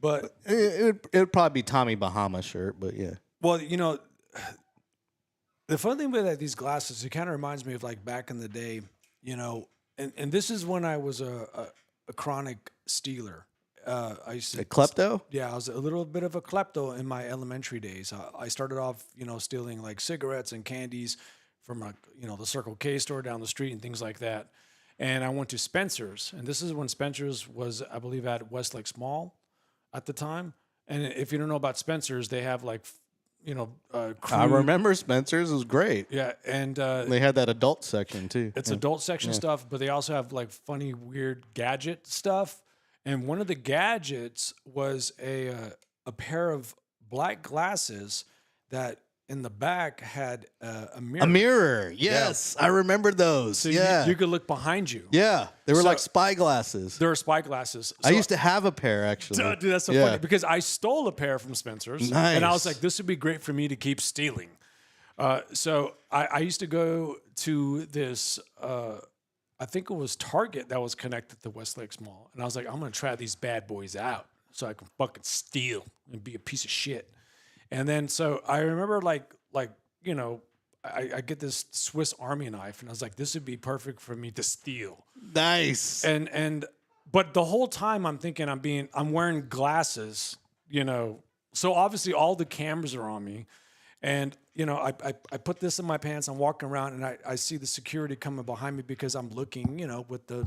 but it'd probably be Tommy Bahama shirt, but yeah. Well, the fun thing with these glasses, it kind of reminds me of like back in the day, and this is when I was a chronic stealer. I used to A klepto? Yeah, I was a little bit of a klepto in my elementary days. I started off, stealing like cigarettes and candies from the Circle K store down the street and things like that. And I went to Spencer's, and this is when Spencer's was, I believe, at Westlake Mall at the time. And if you don't know about Spencer's, they have like, I remember Spencer's. It was great. Yeah, and They had that adult section too. it's adult section stuff, but they also have like funny, weird gadget stuff. And one of the gadgets was a pair of black glasses that in the back had a mirror. A mirror, yes, I remember those. So yeah, you could look behind you. yeah, they were So- like spy glasses. There are spy glasses. I So- used to have a pair actually. Dude, that's so Yeah. funny because I stole a pair from Spencer's, and I was Nice. like, "This would be great for me to keep stealing." So I used to go to this. I think it was Target that was connected to Westlake Mall, and I was like, "I'm gonna try these bad boys out so I can fucking steal and be a piece of shit." And then so I remember I get this Swiss Army knife, and I was like, "This would be perfect for me to steal." Nice. But the whole time I'm thinking I'm wearing glasses, So obviously all the cameras are on me, and I put this in my pants. I'm walking around, and I see the security coming behind me because I'm looking, with the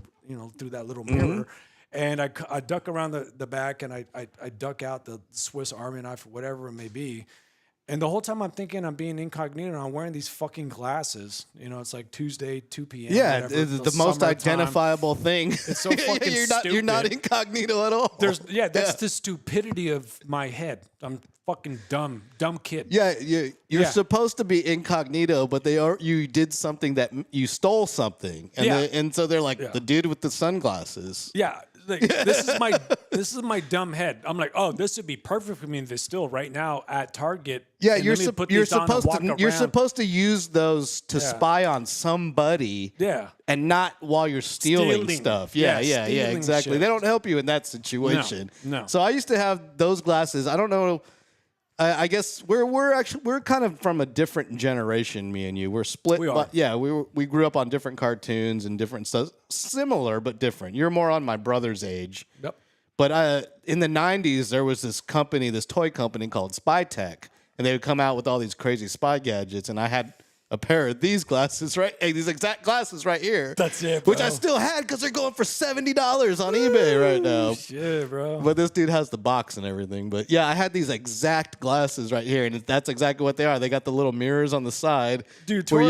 through that little mirror, And I duck around the back, and I duck out the Swiss Army knife or whatever it may be. And the whole time I'm thinking I'm being incognito, and I'm wearing these fucking glasses. You know, it's like Tuesday, 2 p.m. Yeah, whatever, it's the most summertime. identifiable thing. It's so fucking you're not stupid. incognito at all. That's the stupidity of my head. I'm fucking dumb kid. Yeah, you're supposed to be incognito, but you did something that you stole something, and and so they're like the dude with the sunglasses. Yeah, like, this is my dumb head. I'm like, oh, this would be perfect for me to steal right now at Target. Yeah, you're supposed to use those to spy on somebody. Yeah, and not while you're stealing stuff. Yeah, exactly. Shit. They don't help you in that situation. No. So I used to have those glasses. I don't know. I guess we're kind of from a different generation. Me and you, we're split. We are. But yeah, we grew up on different cartoons and different stuff, similar but different. You're more on my brother's age. Yep. But in the '90s, there was this toy company called Spytech, and they would come out with all these crazy spy gadgets. And I had a pair of these glasses these exact glasses right here. That's it, bro. Which I still had because they're going for $70 on eBay right now. Shit, bro. But this dude has the box and everything. But yeah, I had these exact glasses right here, and that's exactly what they are. They got the little mirrors on the side, dude, where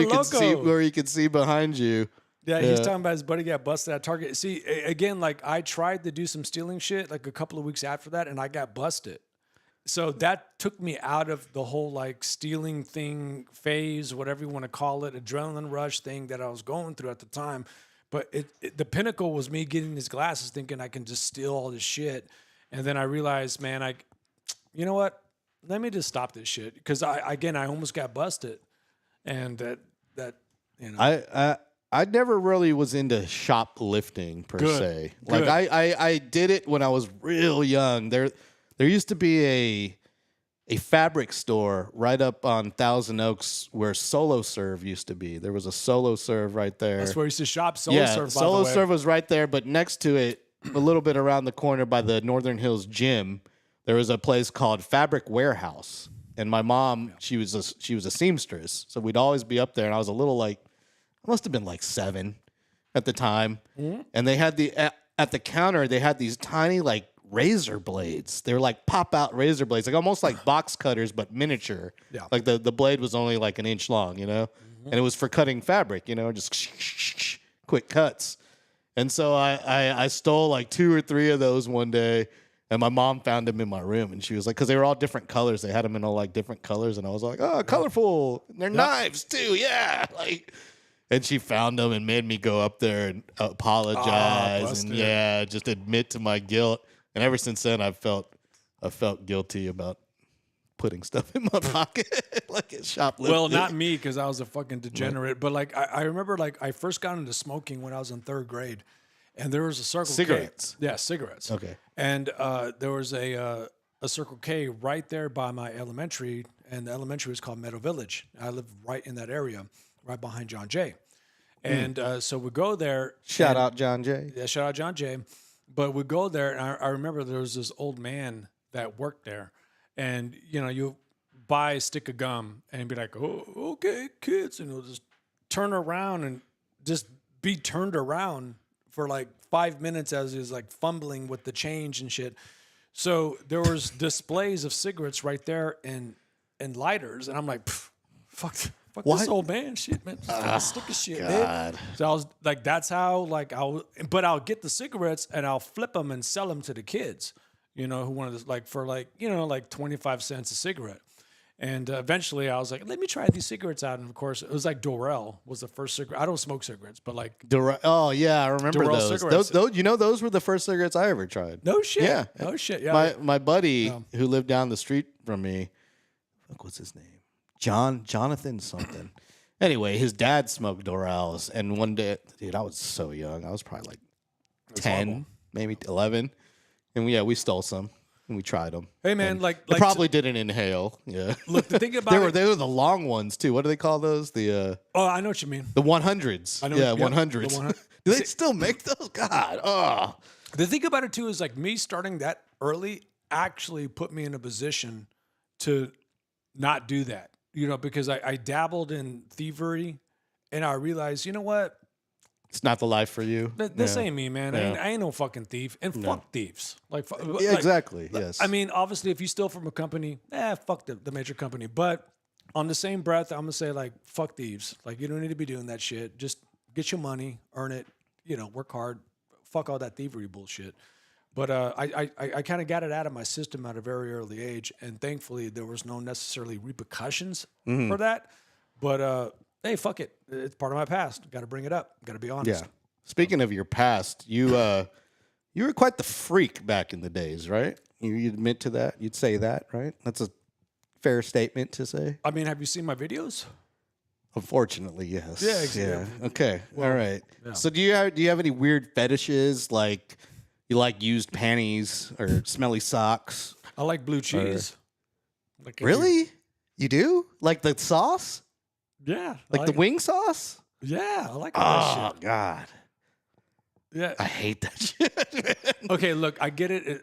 you can see behind you. Yeah, he's talking about his buddy got busted at Target. See, again, like I tried to do some stealing shit like a couple of weeks after that, and I got busted. So that took me out of the whole like stealing thing phase, whatever you want to call it, adrenaline rush thing that I was going through at the time. But the pinnacle was me getting these glasses, thinking I can just steal all this shit. And then I realized, man, you know what? Let me just stop this shit. Because I almost got busted. And that you know. I never really was into shoplifting per se. Like I did it when I was real young. There used to be a fabric store right up on Thousand Oaks where Solo Serve used to be. There was a Solo Serve right there. That's where I used to shop. Solo Serve, by Solo the way. Serve was right there, but next to it, a little bit around the corner by the Northern Hills Gym, there was a place called Fabric Warehouse. And my mom, she was a seamstress, so we'd always be up there. And I was a little I must have been like 7 at the time. Mm-hmm. And they had at the counter, they had these tiny razor blades. They were like pop out razor blades, like almost like box cutters, but miniature. Yeah. Like the blade was only like an inch long, you know, and it was for cutting fabric, you know, just quick cuts. And so I stole like 2 or 3 of those one day, and my mom found them in my room, and she was like, because they were all different colors. They had them in all like different colors, and I was like, oh, colorful. And they're knives too, yeah. And she found them and made me go up there and apologize and just admit to my guilt. And ever since then, I felt guilty about putting stuff in my pocket, like a shoplifting. Well, not me, because I was a fucking degenerate. But I remember I first got into smoking when I was in 3rd grade, and there was a Circle cigarettes. K. Yeah, cigarettes. Okay. And there was a Circle K right there by my elementary, and the elementary was called Meadow Village. I lived right in that area, right behind John Jay. And so we go there. Shout out John Jay. Yeah, shout out John Jay. But we go there, and I remember there was this old man that worked there. And, you know, you buy a stick of gum and be like, oh, okay, kids. And he'll just turn around and just be turned around for like 5 minutes as he's like fumbling with the change and shit. So there was displays of cigarettes right there and lighters. And I'm like, fuck this old man shit, man. Just stick of shit, man. So I was like, that's how but I'll get the cigarettes and I'll flip them and sell them to the kids, you know, who wanted to for 25 cents a cigarette. And eventually I was like, let me try these cigarettes out. And of course it was like Dorel was the first cigarette. I don't smoke cigarettes, but like Dorel. Oh yeah, I remember Dorel those. Those. You know, those were the first cigarettes I ever tried. No shit. Yeah. No shit. Yeah. My buddy who lived down the street from me, what's his name? Jonathan something. Anyway, his dad smoked Dorels, and one day, dude, I was so young. I was probably like 10, maybe 11, and we stole some and we tried them. Hey man, they probably didn't inhale. Yeah. Look, the thing about they were the long ones too. What do they call those? The I know what you mean. The 100s. I know. Yeah, 100s. Do they still make those? God. Oh. The thing about it too is like me starting that early actually put me in a position to not do that. You know, because I dabbled in thievery and I realized, you know what? It's not the life for you. This ain't me, man. Yeah. I ain't no fucking thief. And fuck thieves. Like, Yeah, like, exactly. Yes. I mean, obviously, if you steal from a company, fuck the major company. But on the same breath, I'm gonna say like, fuck thieves. Like, you don't need to be doing that shit. Just get your money, earn it. You know, work hard. Fuck all that thievery bullshit. But I kind of got it out of my system at a very early age, and thankfully there was no necessarily repercussions for that. But hey, fuck it. It's part of my past. Got to bring it up. Got to be honest. Yeah. Speaking of your past, you were quite the freak back in the days, right? You admit to that? You'd say that, right? That's a fair statement to say. I mean, have you seen my videos? Unfortunately, yes. Yeah, exactly. Yeah. Okay. All right. yeah. So do you have any weird fetishes, like you like used panties or smelly socks? I like blue cheese. Like Really? You do? Like the sauce? Yeah. Like the wing sauce? Yeah, I like that Oh shit. God. Yeah. I hate that shit. Okay, look, I get it.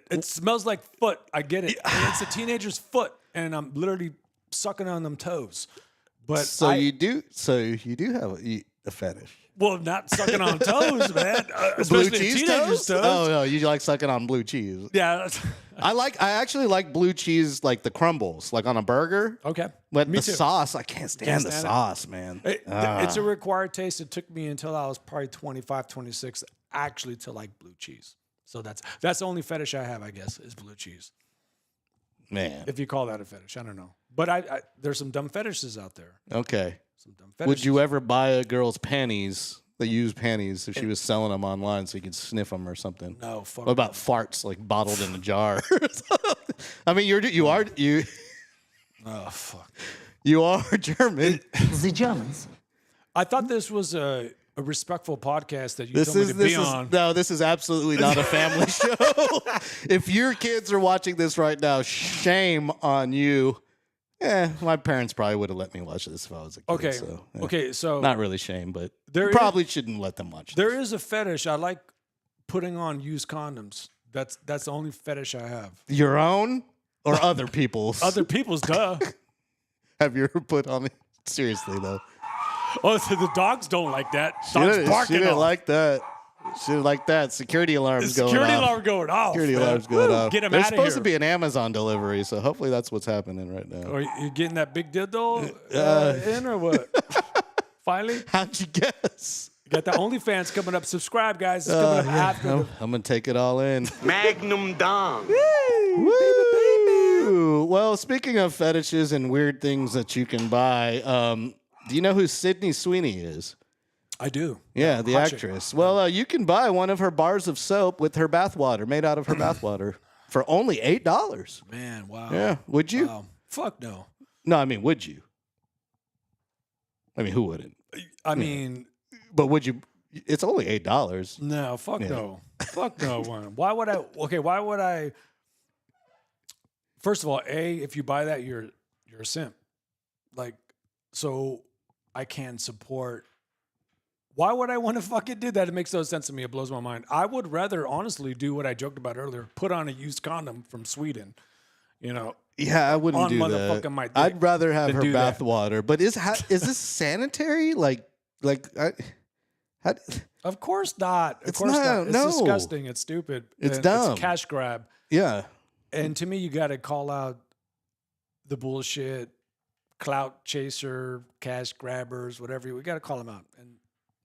It smells like foot. I get it. And it's a teenager's foot, and I'm literally sucking on them toes. But So you do have a fetish. well, not sucking on toes, man. Blue Especially a cheese teenager's toes. Oh no, you like sucking on blue cheese. Yeah. I actually like blue cheese, like the crumbles, like on a burger. Okay. But Me the too. sauce, I can't stand the stand it. sauce, man. It's a required taste. It took me until I was probably 25, 26, actually to like blue cheese. So that's the only fetish I have, I guess, is blue cheese. Man. If you call that a fetish, I don't know. But I there's some dumb fetishes out there. Okay. Some dumb fetishes. Would you ever buy a girl's panties, the used panties, if she was selling them online so you could sniff them or something? No, fuck. What about farts like bottled in a jar? I mean, you are Oh, fuck. you are German. The Germans. I thought this was a respectful podcast that you told me to be on. No, this is absolutely not a family show. If your kids are watching this right now, shame on you. My parents probably would have let me watch this if I was a kid. Okay. So, Okay, so not really shame, but There you is- probably shouldn't let them watch. there is a fetish. I like putting on used condoms. That's the only fetish I have. Your own or other people's? Other people's, duh. Have you ever put on it? Seriously though, Oh, so the dogs don't like that. Dogs she barking didn't off. like that. She didn't like that. Security alarms going Security off. alarm going off. Security man. alarms going Woo, off. Get them There's out of supposed here. to be an Amazon delivery, so hopefully that's what's happening right now. Or you getting that big dildo in or what? Finally, How'd you guess? got the OnlyFans coming up. Subscribe, guys. It's coming up after the I'm gonna take it all in. Magnum Dom. Woo! Well, speaking of fetishes and weird things that you can buy, do you know who Sydney Sweeney is? I do. Yeah, the hot chick. actress. Well, you can buy one of her bars of soap with her bathwater, made out of her bathwater, for only $8. Man, wow. Yeah, would you? Wow. Fuck no. No, I mean, would you? I mean, who wouldn't? I mean, But would you? It's only $8. no. Fuck Yeah. no. Fuck no. Man. Why would I? Okay, why would I? First of all, if you buy that, you're a simp. Like, so I can support. Why would I want to fucking do that? It makes no sense to me. It blows my mind. I would rather honestly do what I joked about earlier. Put on a used condom from Sweden. You know, Yeah, I wouldn't On do that. motherfucking my dick I'd rather have than her do that. bathwater. But is this sanitary? How, of course not. Of It's course not, not. It's no. disgusting. It's stupid. It's And dumb. It's a cash grab. yeah. And to me, you got to call out the bullshit, clout chaser, cash grabbers, whatever. We got to call them out. And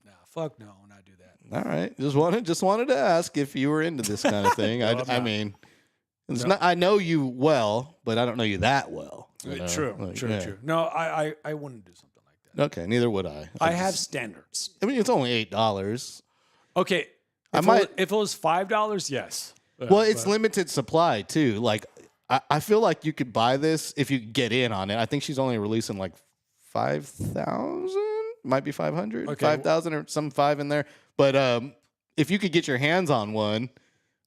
no, fuck no, when I do that. All right. Just wanted to ask if you were into this kind of thing. No, I'm I not. mean, it's No. not. I know you well, but I don't know you that well. you know? True, Like, true, yeah. true. No, I wouldn't do something like that. Okay, neither would I. I have standards. I mean, it's only $8. Okay, I if might- if it was $5, yes. Well, it's But- limited supply too. Like, I feel like you could buy this if you get in on it. I think she's only releasing like 5,000, might be 500, Okay. 5,000 or some 5 in there. But if you could get your hands on one,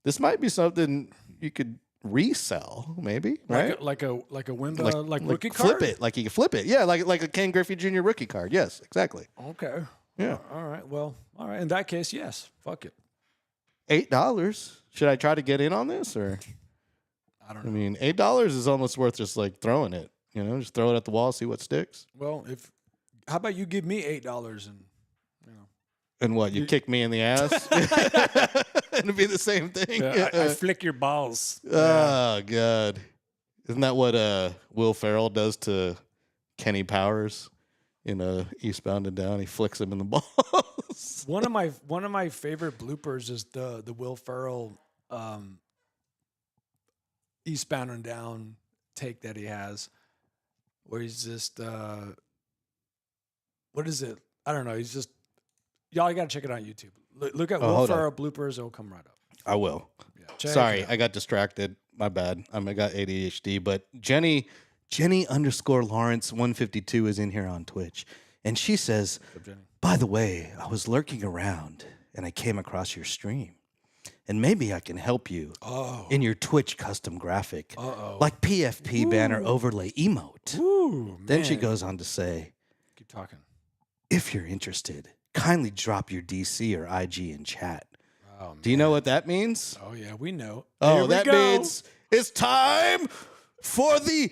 this might be something you could resell, maybe, right? like a Wimba like rookie flip card. it, like you can flip it, yeah, like a Ken Griffey Jr. rookie card. Yes, exactly. Okay. Yeah, All right. Well, all right. In that case, yes. Fuck it. $8. Should I try to get in on this, or I don't I know. mean, $8 is almost worth just like throwing it. You know, just throw it at the wall, see what sticks. Well, how about you give me $8 and And what, you kick me in the ass? It'd be the same thing. I flick your balls. Oh, God. Isn't that what Will Ferrell does to Kenny Powers in Eastbound and Down? He flicks him in the balls. One of my favorite bloopers is the Will Ferrell Eastbound and Down take that he has, where he's just what is it? I don't know. He's just y'all. You gotta check it out on YouTube. Look at Will Ferrell bloopers. It'll come right up. I will. Yeah, check Sorry, it out. I got distracted. My bad. I got ADHD. But Jenny _ Lawrence 152 is in here on Twitch, and she says, "By the way, I was lurking around and I came across your stream, and maybe I can help you in your Twitch custom graphic, like PFP banner overlay emote." Ooh, Then she man. goes on to say, Keep talking. "If you're interested, kindly drop your DC or IG in chat." Oh, Do you know what that means? Oh yeah, we know. Oh, Here we that go. means it's time for the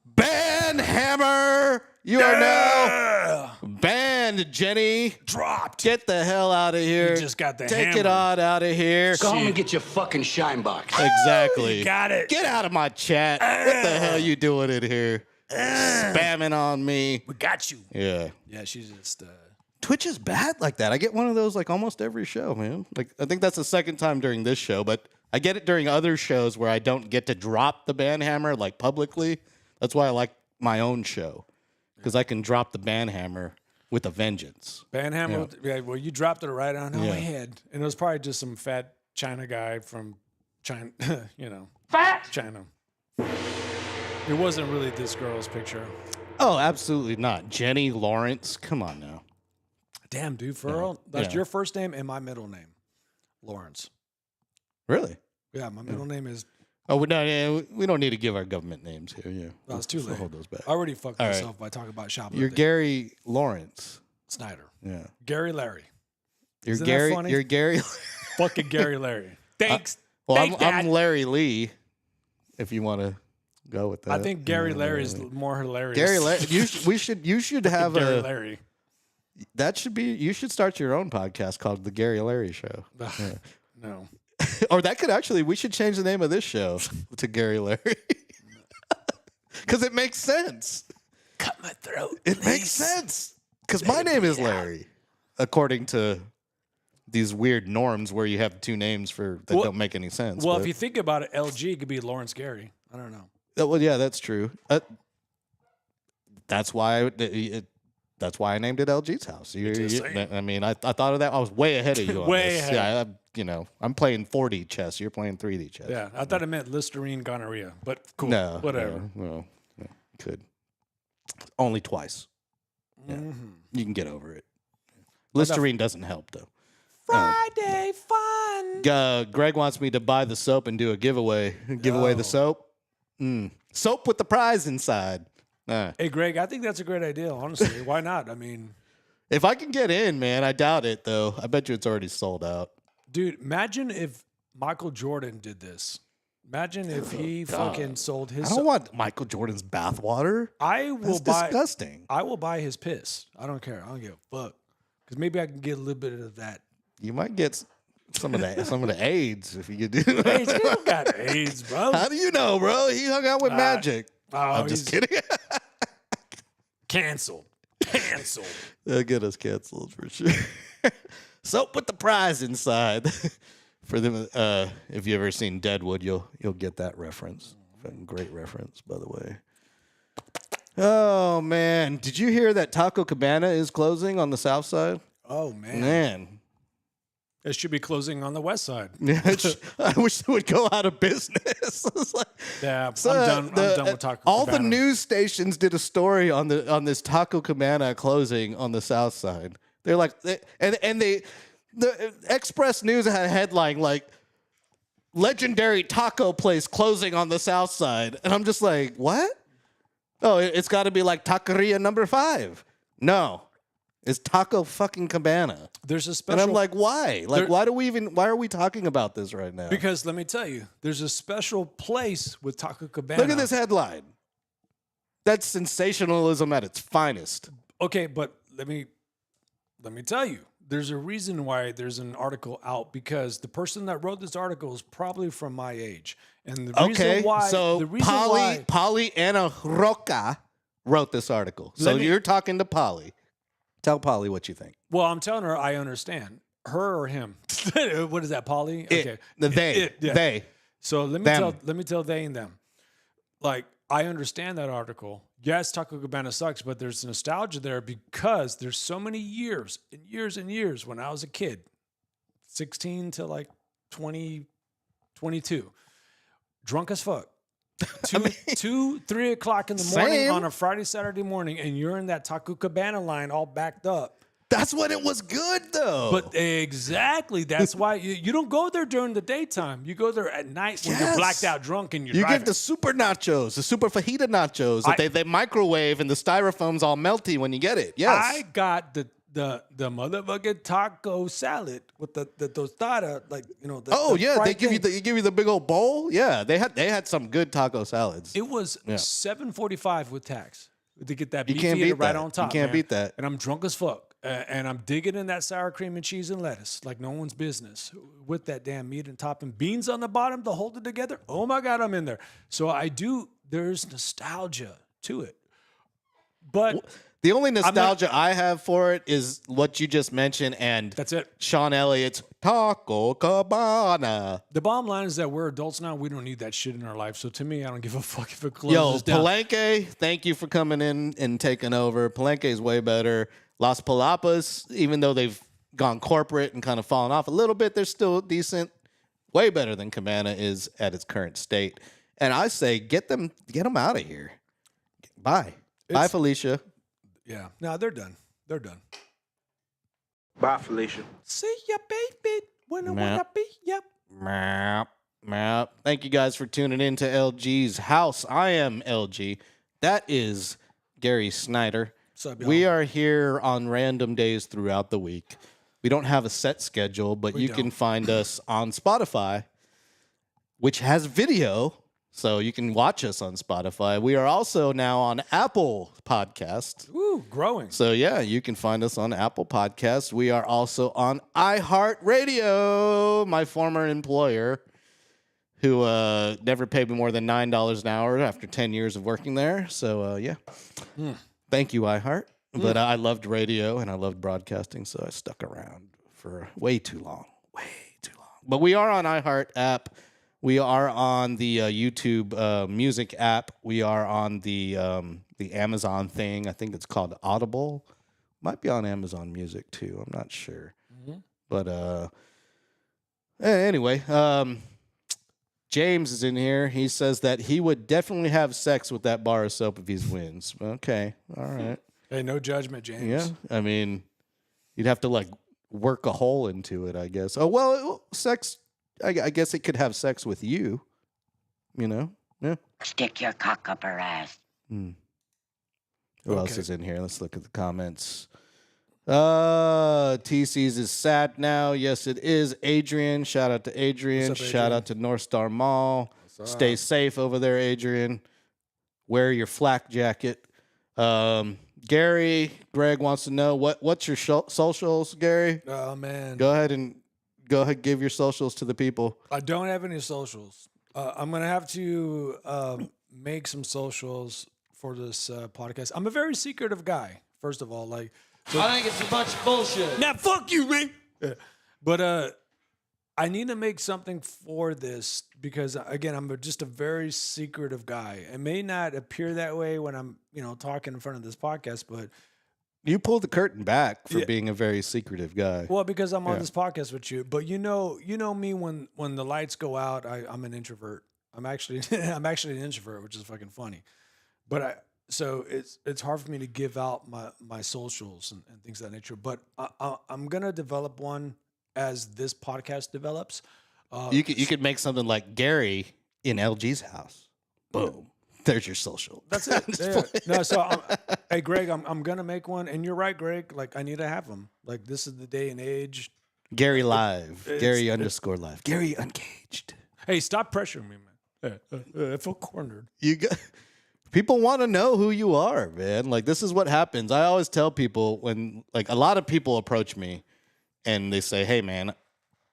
ban hammer. You are now banned, Jenny. dropped. Get the hell out of here. You just got the Take hammer. it on out of here. Go home and get your fucking shine box. Exactly. You got it. Get out of my chat. What the hell you doing in here? Spamming on me. We got you. Yeah. Yeah, she's just. Twitch is bad like that. I get one of those like almost every show, man. Like I think that's the second time during this show, but I get it during other shows where I don't get to drop the ban hammer like publicly. That's why I like my own show, because I can drop the ban hammer with a vengeance. Banhammer, yeah. Well, you dropped it right on my Yeah. head, and it was probably just some fat China guy from China, China. It wasn't really this girl's picture. Oh, absolutely not. Jenny Lawrence, come on now. Damn, dude, Ferrell, that's Yeah. your first name and my middle name, Lawrence. Really? Yeah, my middle name is. Oh, we don't need to give our government names here. Yeah, No, it's too We'll late. hold those back. I already fucked All right. myself by talking about shoplifting. You're Gary Lawrence. Snyder, Yeah. Gary Larry, You're Isn't that Gary. funny? You're Gary. fucking Gary Larry. Thanks. Well, Thanks, Dad. I'm Larry Lee. If you want to go with that, I think Gary Larry is more hilarious. Gary Larry. You should have Gary a. Larry. That should be. You should start your own podcast called The Gary Larry Show. No. Or that could actually. We should change the name of this show to Gary Larry. Because it makes sense. Cut my throat. It makes sense. Because my name is Larry, according to these weird norms where you have two names that don't make any sense. Well, but- if you think about it, LG could be Lawrence Gary. I don't know. well, yeah, that's true. That's why that's why I named it LG's house. Just saying. I mean, I thought of that. I was way ahead of you. On Way this. ahead. Yeah, I'm playing 4D chess. You're playing 3D chess. Yeah, I thought it meant Listerine gonorrhea, but cool. No, Whatever. No, could only twice. Yeah. Mm-hmm. You can get over it. Listerine doesn't help though. Friday fun. Greg wants me to buy the soap and do a giveaway. Give away the soap. Soap with the prize inside. Hey, Greg, I think that's a great idea, honestly. Why not? I mean, If I can get in, man, I doubt it though. I bet you it's already sold out. dude, imagine if Michael Jordan did this. Imagine if he fucking sold his. I don't want Michael Jordan's bathwater. I will That's buy. disgusting. I will buy his piss. I don't care. I don't give a fuck. Because maybe I can get a little bit of that. You might get some of the AIDS if you do. Hey, he don't got AIDS, bro. How do you know, bro? He hung out with Magic. Oh, I'm just he's kidding. Canceled. Canceled. They'll get us canceled for sure. Soap with the prize inside. For them, if you ever seen Deadwood, you'll get that reference. Fucking great reference, by the way. Oh man, did you hear that Taco Cabana is closing on the south side? Oh man. Man, It should be closing on the west side. I wish they would go out of business. It's like- Yeah, So, I'm done with Taco all the Cabana. news stations did a story on this Taco Cabana closing on the south side. They're like, the Express News had a headline like, "Legendary taco place closing on the south side," and I'm just like, what? Oh, it's got to be like Taqueria number 5. No, it's Taco fucking Cabana. There's a And special. I'm like, why? Like, There- why are we talking about this right now? because let me tell you, there's a special place with Taco Cabana. Look at this headline. That's sensationalism at its finest. Okay, but let me tell you, there's a reason why there's an article out, because the person that wrote this article is probably from my age. And the Okay, reason why, so the reason why, Polly Anna Roca wrote this article. So you're talking to Polly. Tell Polly what you think. well, I'm telling her I understand. Her or him? What is that, Polly? Okay. They. So let me tell they and them. Like, I understand that article. Yes, Taco Cabana sucks, but there's nostalgia there because there's so many years and years and years when I was a kid, 16 to like 20, 22, drunk as fuck. 2, 3 o'clock in the morning Same. on a Friday, Saturday morning, and you're in that Taco Cabana line all backed up. That's when it was good, though. But exactly, that's why you don't go there during the daytime. You go there at night when you're blacked out drunk and you're driving. get the super nachos, the super fajita nachos that they microwave and the styrofoam's all melty when you get it. Yes. I got the motherfucking taco salad with the tostada, like, you know. They give you the big old bowl. Yeah, they had some good taco salads. It was $7.45 with tax to get that You beef can't eater beat right that. on top. You can't man. beat that. And I'm drunk as fuck. And I'm digging in that sour cream and cheese and lettuce like no one's business with that damn meat and topping beans on the bottom to hold it together. Oh my God, I'm in there. So there's nostalgia to it. But The only nostalgia I have for it is what you just mentioned, and that's it. Sean Elliott's Taco Cabana. The bottom line is that we're adults now. We don't need that shit in our life. So to me, I don't give a fuck if it closes down. Palenque, thank you for coming in and taking over. Palenque is way better. Las Palapas, even though they've gone corporate and kind of fallen off a little bit, they're still decent. Way better than Cabana is at its current state. And I say, get them out of here. Bye. Bye, Felicia. Yeah. No, they're done. They're done. Bye, Felicia. See ya, baby. When I wanna be ya. Map. Thank you guys for tuning in to LG's house. I am LG. That is Gary Snyder. What's up, y'all? We are here on random days throughout the week. We don't have a set schedule, but you can find us on Spotify, which has video, so you can watch us on Spotify. We are also now on Apple Podcasts. Ooh, growing. So, yeah, you can find us on Apple Podcasts. We are also on iHeartRadio, my former employer, who never paid me more than $9 an hour after 10 years of working there. So, yeah. Thank you, iHeart. But I loved radio and I loved broadcasting, so I stuck around for way too long. But we are on iHeart app. We are on the YouTube music app. We are on the Amazon thing. I think it's called Audible. Might be on Amazon Music too. I'm not sure. But anyway, James is in here. He says that he would definitely have sex with that bar of soap if he wins. Okay, all right. Hey, no judgment, James. Yeah, I mean, you'd have to like work a hole into it, I guess. Oh well, sex. I guess it could have sex with you. You know? Yeah. Stick your cock up her ass. Who else is in here? Let's look at the comments. TC's is sad now. Yes, it is. Adrian. Shout out to Adrian. What's up, Shout out to North Star Mall. Stay safe over there, Adrian. Wear your flak jacket. Gary, Greg wants to know what's your socials, Gary? Oh man. Go ahead, give your socials to the people. I don't have any socials. I'm gonna have to make some socials for this podcast. I'm a very secretive guy. First of all, like. So, I think it's a bunch of bullshit. now, fuck you, man. But I need to make something for this because, again, I'm just a very secretive guy. It may not appear that way when I'm, talking in front of this podcast, but you pulled the curtain back for being a very secretive guy. Well, because I'm on this podcast with you. But you know me when the lights go out, I'm an introvert. I'm actually an introvert, which is fucking funny. But so it's hard for me to give out my socials and things of that nature. But I'm gonna develop one as this podcast develops. You could make something like Gary in LG's house. Boom. There's your social. That's it. Yeah. No, so hey, Greg, I'm gonna make one, and you're right, Greg. Like I need to have them. Like this is the day and age. Gary live. Gary _ live. Gary uncaged. Hey, stop pressuring me, man. I feel cornered. People want to know who you are, man. Like this is what happens. I always tell people when like a lot of people approach me and they say, "Hey, man,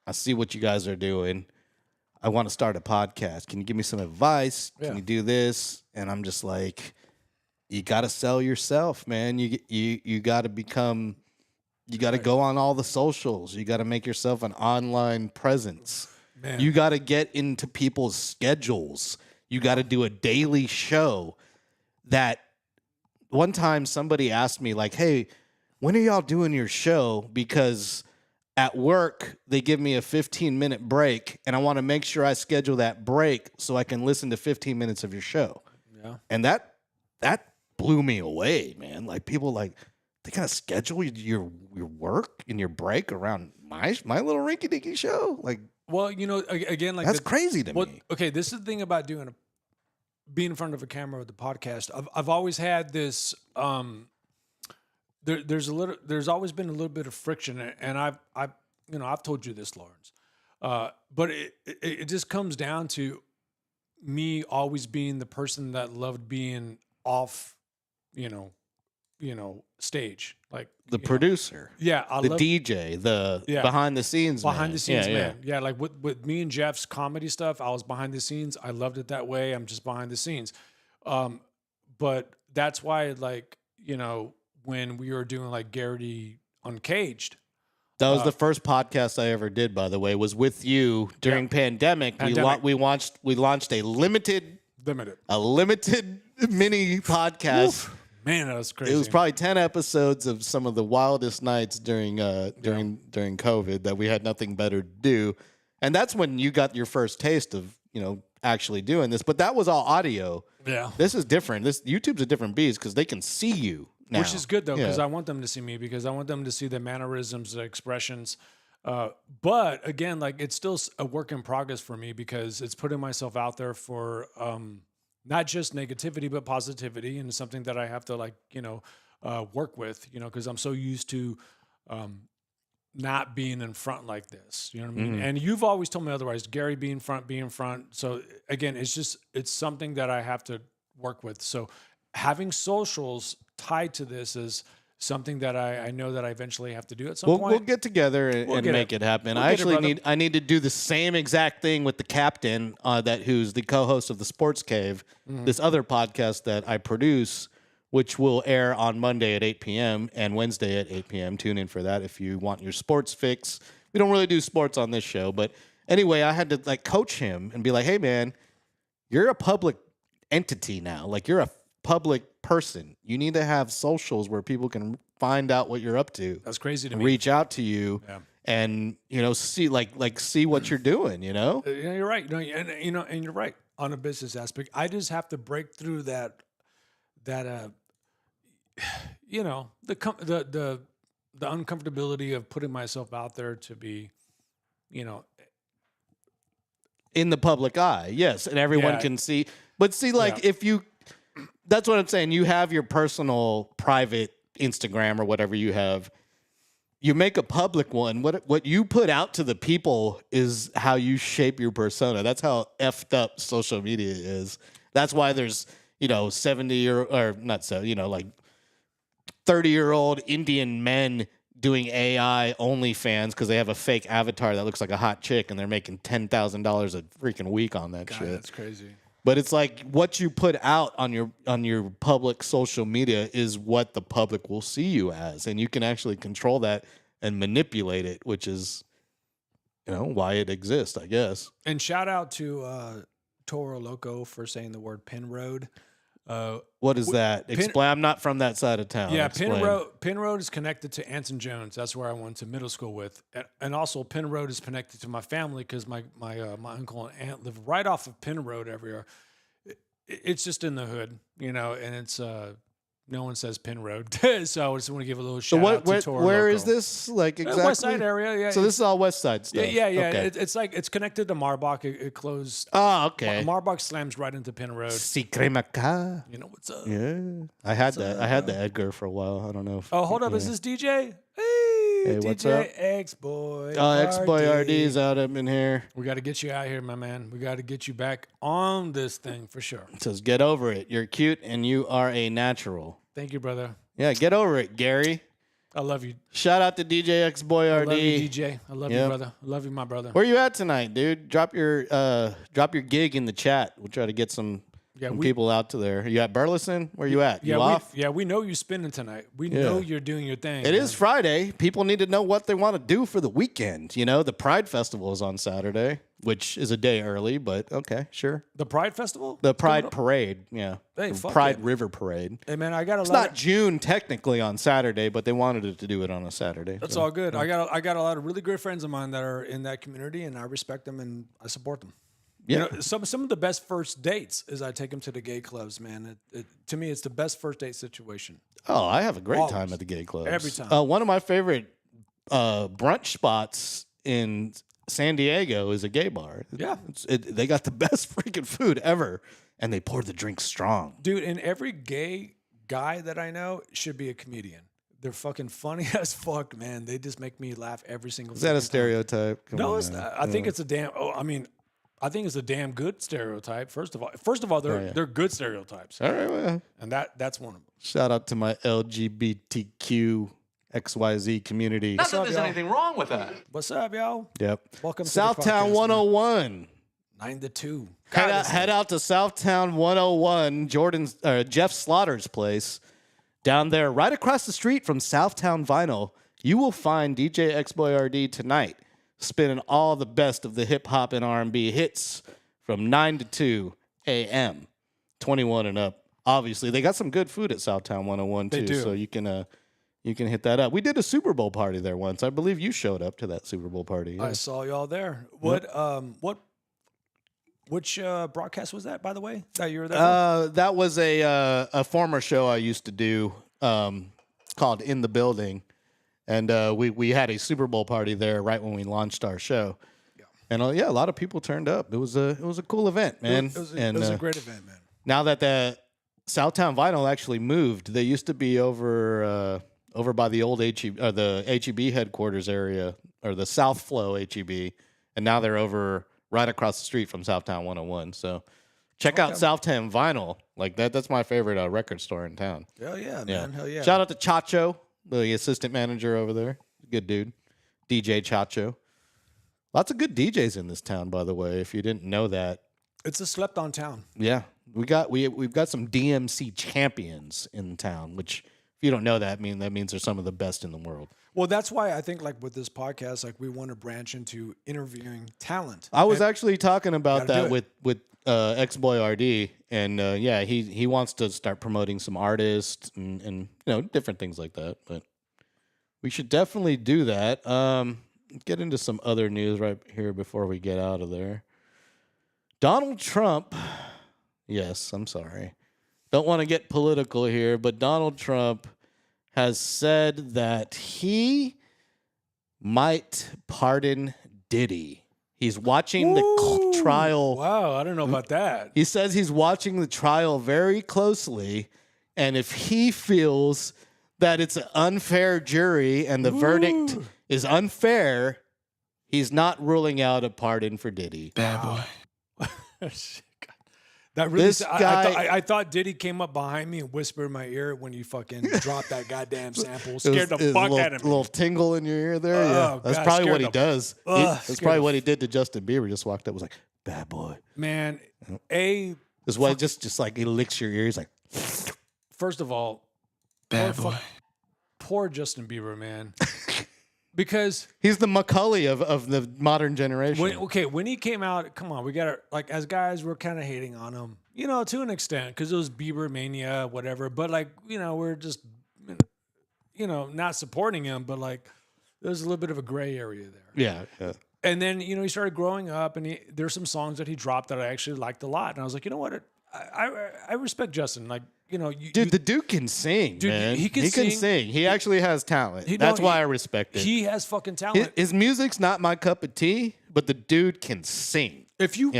I see what you guys are doing. I want to start a podcast. Can you give me some advice? Yeah. Can you do this?" And I'm just like, you got to sell yourself, man. You got to become, you got to go on all the socials. You got to make yourself an online presence. Man. You got to get into people's schedules. You got to do a daily show. That one time somebody asked me like, "Hey, when are y'all doing your show?" Because at work, they give me a 15-minute break, and I want to make sure I schedule that break so I can listen to 15 minutes of your show. Yeah. And that blew me away, man. Like, people, like, they kind of schedule your work and your break around my little rinky-dinky show. Like, Well, again, like that's crazy to me. Okay, this is the thing about being in front of a camera with the podcast. I've always had this. There's always been a little bit of friction, and I've told you this, Lawrence. But it just comes down to me always being the person that loved being off, stage, like The producer, Yeah, the DJ, the behind the scenes, behind the scenes, yeah, man. Yeah, like with me and Jeff's comedy stuff, I was behind the scenes. I loved it that way. I'm just behind the scenes. But that's why, like, when we were doing like Garrity Uncaged. That was the first podcast I ever did, by the way, was with you during pandemic. We launched a limited mini podcast. Oof. Man, that was crazy. It was probably 10 episodes of some of the wildest nights during COVID that we had nothing better to do. And that's when you got your first taste of, actually doing this. But that was all audio. Yeah. This is different. YouTube's a different beast because they can see you now. Which is good, though, because I want them to see me, because I want them to see the mannerisms, the expressions. But again, like, it's still a work in progress for me, because it's putting myself out there for not just negativity, but positivity, and something that I have to, like, work with, because I'm so used to not being in front like this. You know what I mean? And you've always told me otherwise. Gary, be in front. So again, it's something that I have to work with. So having socials tied to this is something that I know that I eventually have to do at some point. We'll get together and make it happen. I need to do the same exact thing with the captain, who's the co-host of the Sports Cave, this other podcast that I produce, which will air on Monday at 8 p.m. and Wednesday at 8 p.m. Tune in for that if you want your sports fix. We don't really do sports on this show, but anyway, I had to, like, coach him and be like, "Hey, man, you're a public entity now. Like, you're a public person. You need to have socials where people can find out what you're up to. That's crazy to me. Reach out to you and see see what you're doing. You're right. And you're right on a business aspect. I just have to break through that the uncomfortability of putting myself out there to be, in the public eye. Yes, and everyone can see. But see, like, if you, that's what I'm saying. You have your personal private Instagram or whatever you have. You make a public one. What you put out to the people is how you shape your persona. That's how effed up social media is. That's why there's 30-year-old Indian men doing AI OnlyFans because they have a fake avatar that looks like a hot chick and they're making $10,000 a freaking week on that shit. That's crazy. But it's like what you put out on your public social media is what the public will see you as, and you can actually control that and manipulate it, which is, why it exists, I guess. And shout out to Toro Loco for saying the word Pin Road. What is that? Explain. I'm not from that side of town. Yeah, Explain. Pin Road is connected to Anson Jones. That's where I went to middle school with, and also Pin Road is connected to my family because my uncle and aunt live right off of Pin Road everywhere. It's just in the hood, and it's no one says Pin Road, so I just want to give a little shout out to Toro where Loco. Is this, like, exactly? West Side area, yeah. So this is all West Side stuff. Yeah. Okay. It's like it's connected to Marbach. It closed. Oh, okay. Marbach slams right into Pin Road. Si crema ca. You know what's up? Yeah, I had that. I had the Edgar for a while. I don't know. Oh, hold up. Is this DJ? Hey, DJ what's up? X-Boy. X-Boy RD's out up in here. We got to get you out here, my man. We got to get you back on this thing for sure. It says, get over it. You're cute and you are a natural. Thank you, brother. Yeah, get over it, Gary. I love you. Shout out to DJ X Boy RD. I love you, DJ. I love you, Yep. brother. I love you, my brother. Where you at tonight, dude? Drop your gig in the chat. We'll try to get some people out to there. You at Burleson? Where you at? You off? We know you're spinning tonight. We know you're doing your thing. It is Friday. People need to know what they want to do for the weekend. You know, the Pride Festival is on Saturday, which is a day early, but okay, sure. The Pride Festival? The Pride Parade, yeah. Hey, The fuck Pride it. River Parade. Hey, man, I got a It's lot not June technically on Saturday, but they wanted it to do it on a Saturday. That's so. all good. I got a lot of really good friends of mine that are in that community, and I respect them and I support them. Yeah. You know, some of the best first dates is I take them to the gay clubs, man. To me, it's the best first date situation. Oh, I have a great Always. time at the gay clubs. Every time. One of my favorite brunch spots in San Diego is a gay bar. Yeah. They got the best freaking food ever, and they pour the drinks strong. Dude, and every gay guy that I know should be a comedian. They're fucking funny as fuck, man. They just make me laugh every single Is that a time. stereotype? Come No, on, it's man. not. I think it's a damn. I think it's a damn good stereotype. First of all, they're good stereotypes, All right, well, and that's one of them. shout out to my LGBTQ XYZ community. Not that there's anything wrong with that. What's up, y'all? Yep. Welcome to the Southtown podcast, 101. 9 to 2. Head out to Southtown 101, Jeff Slaughter's place. Down there, right across the street from Southtown Vinyl, you will find DJ X-Boy RD tonight, spinning all the best of the hip-hop and R&B hits from 9 to 2 a.m., 21 and up. Obviously, they got some good food at Southtown 101, too, They do. so you can hit that up. We did a Super Bowl party there once. I believe you showed up to that Super Bowl party. I saw y'all there. Which broadcast was that, by the way, that you were there for? That was a former show I used to do called In the Building, and we had a Super Bowl party there right when we launched our show. Yeah. And a lot of people turned up. It was a cool event, man. It was a great event, man. Now that the Southtown Vinyl actually moved, they used to be over by the old the HEB headquarters area, or the South Flow HEB, and now they're over right across the street from Southtown 101. So check out Southtown Vinyl. Like that's my favorite record store in town. Hell yeah, man. Hell yeah. Shout out to Chacho, the assistant manager over there. Good dude. DJ Chacho. Lots of good DJs in this town, by the way, if you didn't know that. It's a slept-on town. Yeah. We've got some DMC champions in town, which if you don't know that, that means they're some of the best in the world. Well, that's why I think like with this podcast, like we want to branch into interviewing talent. I was actually talking about Gotta that do with X-Boy RD, and he wants to start promoting some artists and different things like that. But we should definitely do that. Get into some other news right here before we get out of there. Donald Trump. Yes, I'm sorry. Don't want to get political here, but Donald Trump has said that he might pardon Diddy. He's watching the trial. Wow, I don't know about that. He says he's watching the trial very closely, and if he feels that it's an unfair jury and the verdict is unfair, he's not ruling out a pardon for Diddy. Bad boy. That really. This guy- I thought Diddy came up behind me and whispered in my ear when you fucking dropped that goddamn sample. Scared the fuck out of me. A little tingle in your ear there. Oh, Yeah, that's God, probably scared what he the- does. That's scared probably the what he did to Justin Bieber. Just walked up, was like, "Bad boy." Man, Is what just like he licks your ear. He's like, first of all, Bad boy. poor Justin Bieber, man. Because he's the Macaulay of the modern generation. when he came out, come on, we got to, like, as guys, we're kind of hating on him, to an extent, because it was Bieber mania, whatever. But, like, we're just, not supporting him, but, like, there's a little bit of a gray area there. Yeah. And then, he started growing up, and there's some songs that he dropped that I actually liked a lot. And I was like, you know what? I respect Justin. Like, the dude can sing, Dude, man. he can sing. He actually has talent. That's why I respect it. He has fucking talent. His music's not my cup of tea, but the dude can sing. If you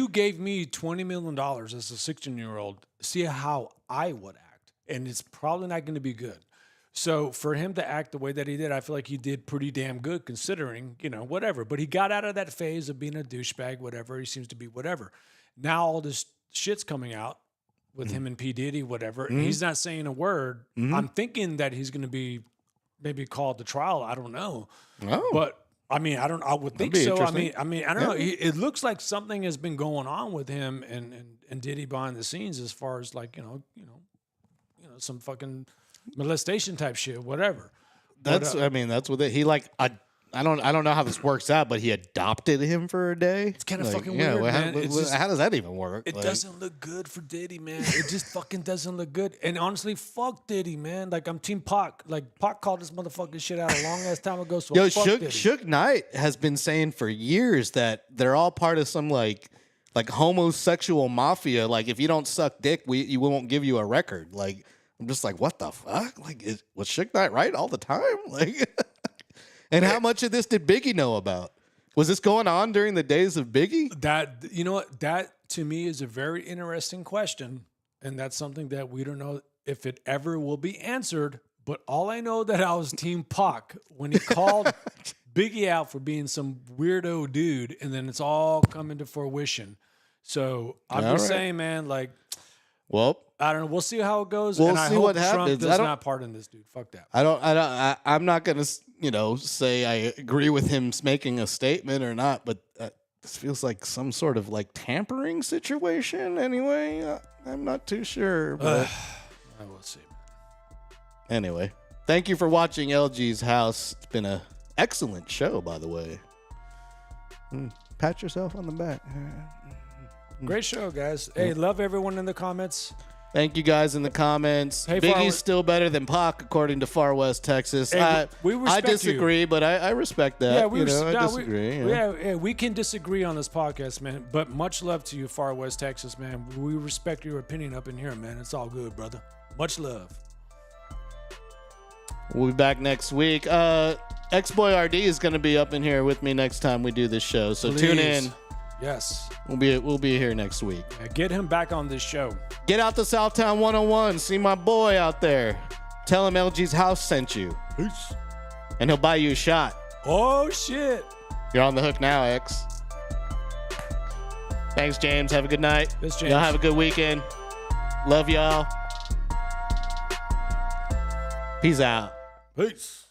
gave me $20 million as a 16-year-old, see how I would act, and it's probably not going to be good. So for him to act the way that he did, I feel like he did pretty damn good considering, whatever. But he got out of that phase of being a douchebag, whatever. He seems to be whatever. Now all this shit's coming out with him and P. Diddy, whatever. And he's not saying a word. I'm thinking that he's going to be maybe called the trial. I don't know. Oh. But I mean, I would think be so. I interesting. mean, I don't know. It looks like something has been going on with him and Diddy behind the scenes, as far as like some fucking molestation type shit, whatever. That's I mean, that's what he like. I don't know how this works out, but he adopted him for a day. It's kinda fucking weird, man. It's just- how does that even work? It doesn't look good for Diddy, man. It just fucking doesn't look good. And honestly, fuck Diddy, man. Like, I'm Team Pac. Like, Pac called this motherfucking shit out a long ass time ago. So Yo, fuck Diddy. Suge Knight has been saying for years that they're all part of some like homosexual mafia. Like, if you don't suck dick, we won't give you a record. Like, I'm just like, what the fuck? Like, was Suge Knight right all the time? Like. And how much of this did Biggie know about? Was this going on during the days of Biggie? That, you know what? That to me is a very interesting question. And that's something that we don't know if it ever will be answered. But all I know that I was Team Pac when he called Biggie out for being some weirdo dude. And then it's all coming to fruition. So I'm just saying, man, like, well, I don't know. We'll see how it goes. We'll and I see hope what Trump happens. does not pardon this dude. Fuck that. I'm not going to, say I agree with him making a statement or not, but this feels like some sort of like tampering situation anyway. I'm not too sure. But I will see. Anyway, thank you for watching LG's House. It's been an excellent show, by the way. Pat yourself on the back. Great show, guys. Hey, love everyone in the comments. Thank you guys in the comments. Hey, Biggie's still better than Pac, according to Far West Texas. Hey, we I respect disagree, but I respect that. Yeah, I disagree. We can disagree on this podcast, man. But much love to you, Far West Texas, man. We respect your opinion up in here, man. It's all good, brother. Much love. We'll be back next week. X-Boy RD is going to be up in here with me next time we do this show. So tune in. Yes. We'll be here next week. Yeah, get him back on this show. Get out to Southtown 101. See my boy out there. Tell him LG's House sent you. Peace. And he'll buy you a shot. Oh, shit. You're on the hook now, X. Thanks, James. Have a good night. This James. Y'all have a good weekend. Love y'all. Peace out. Peace.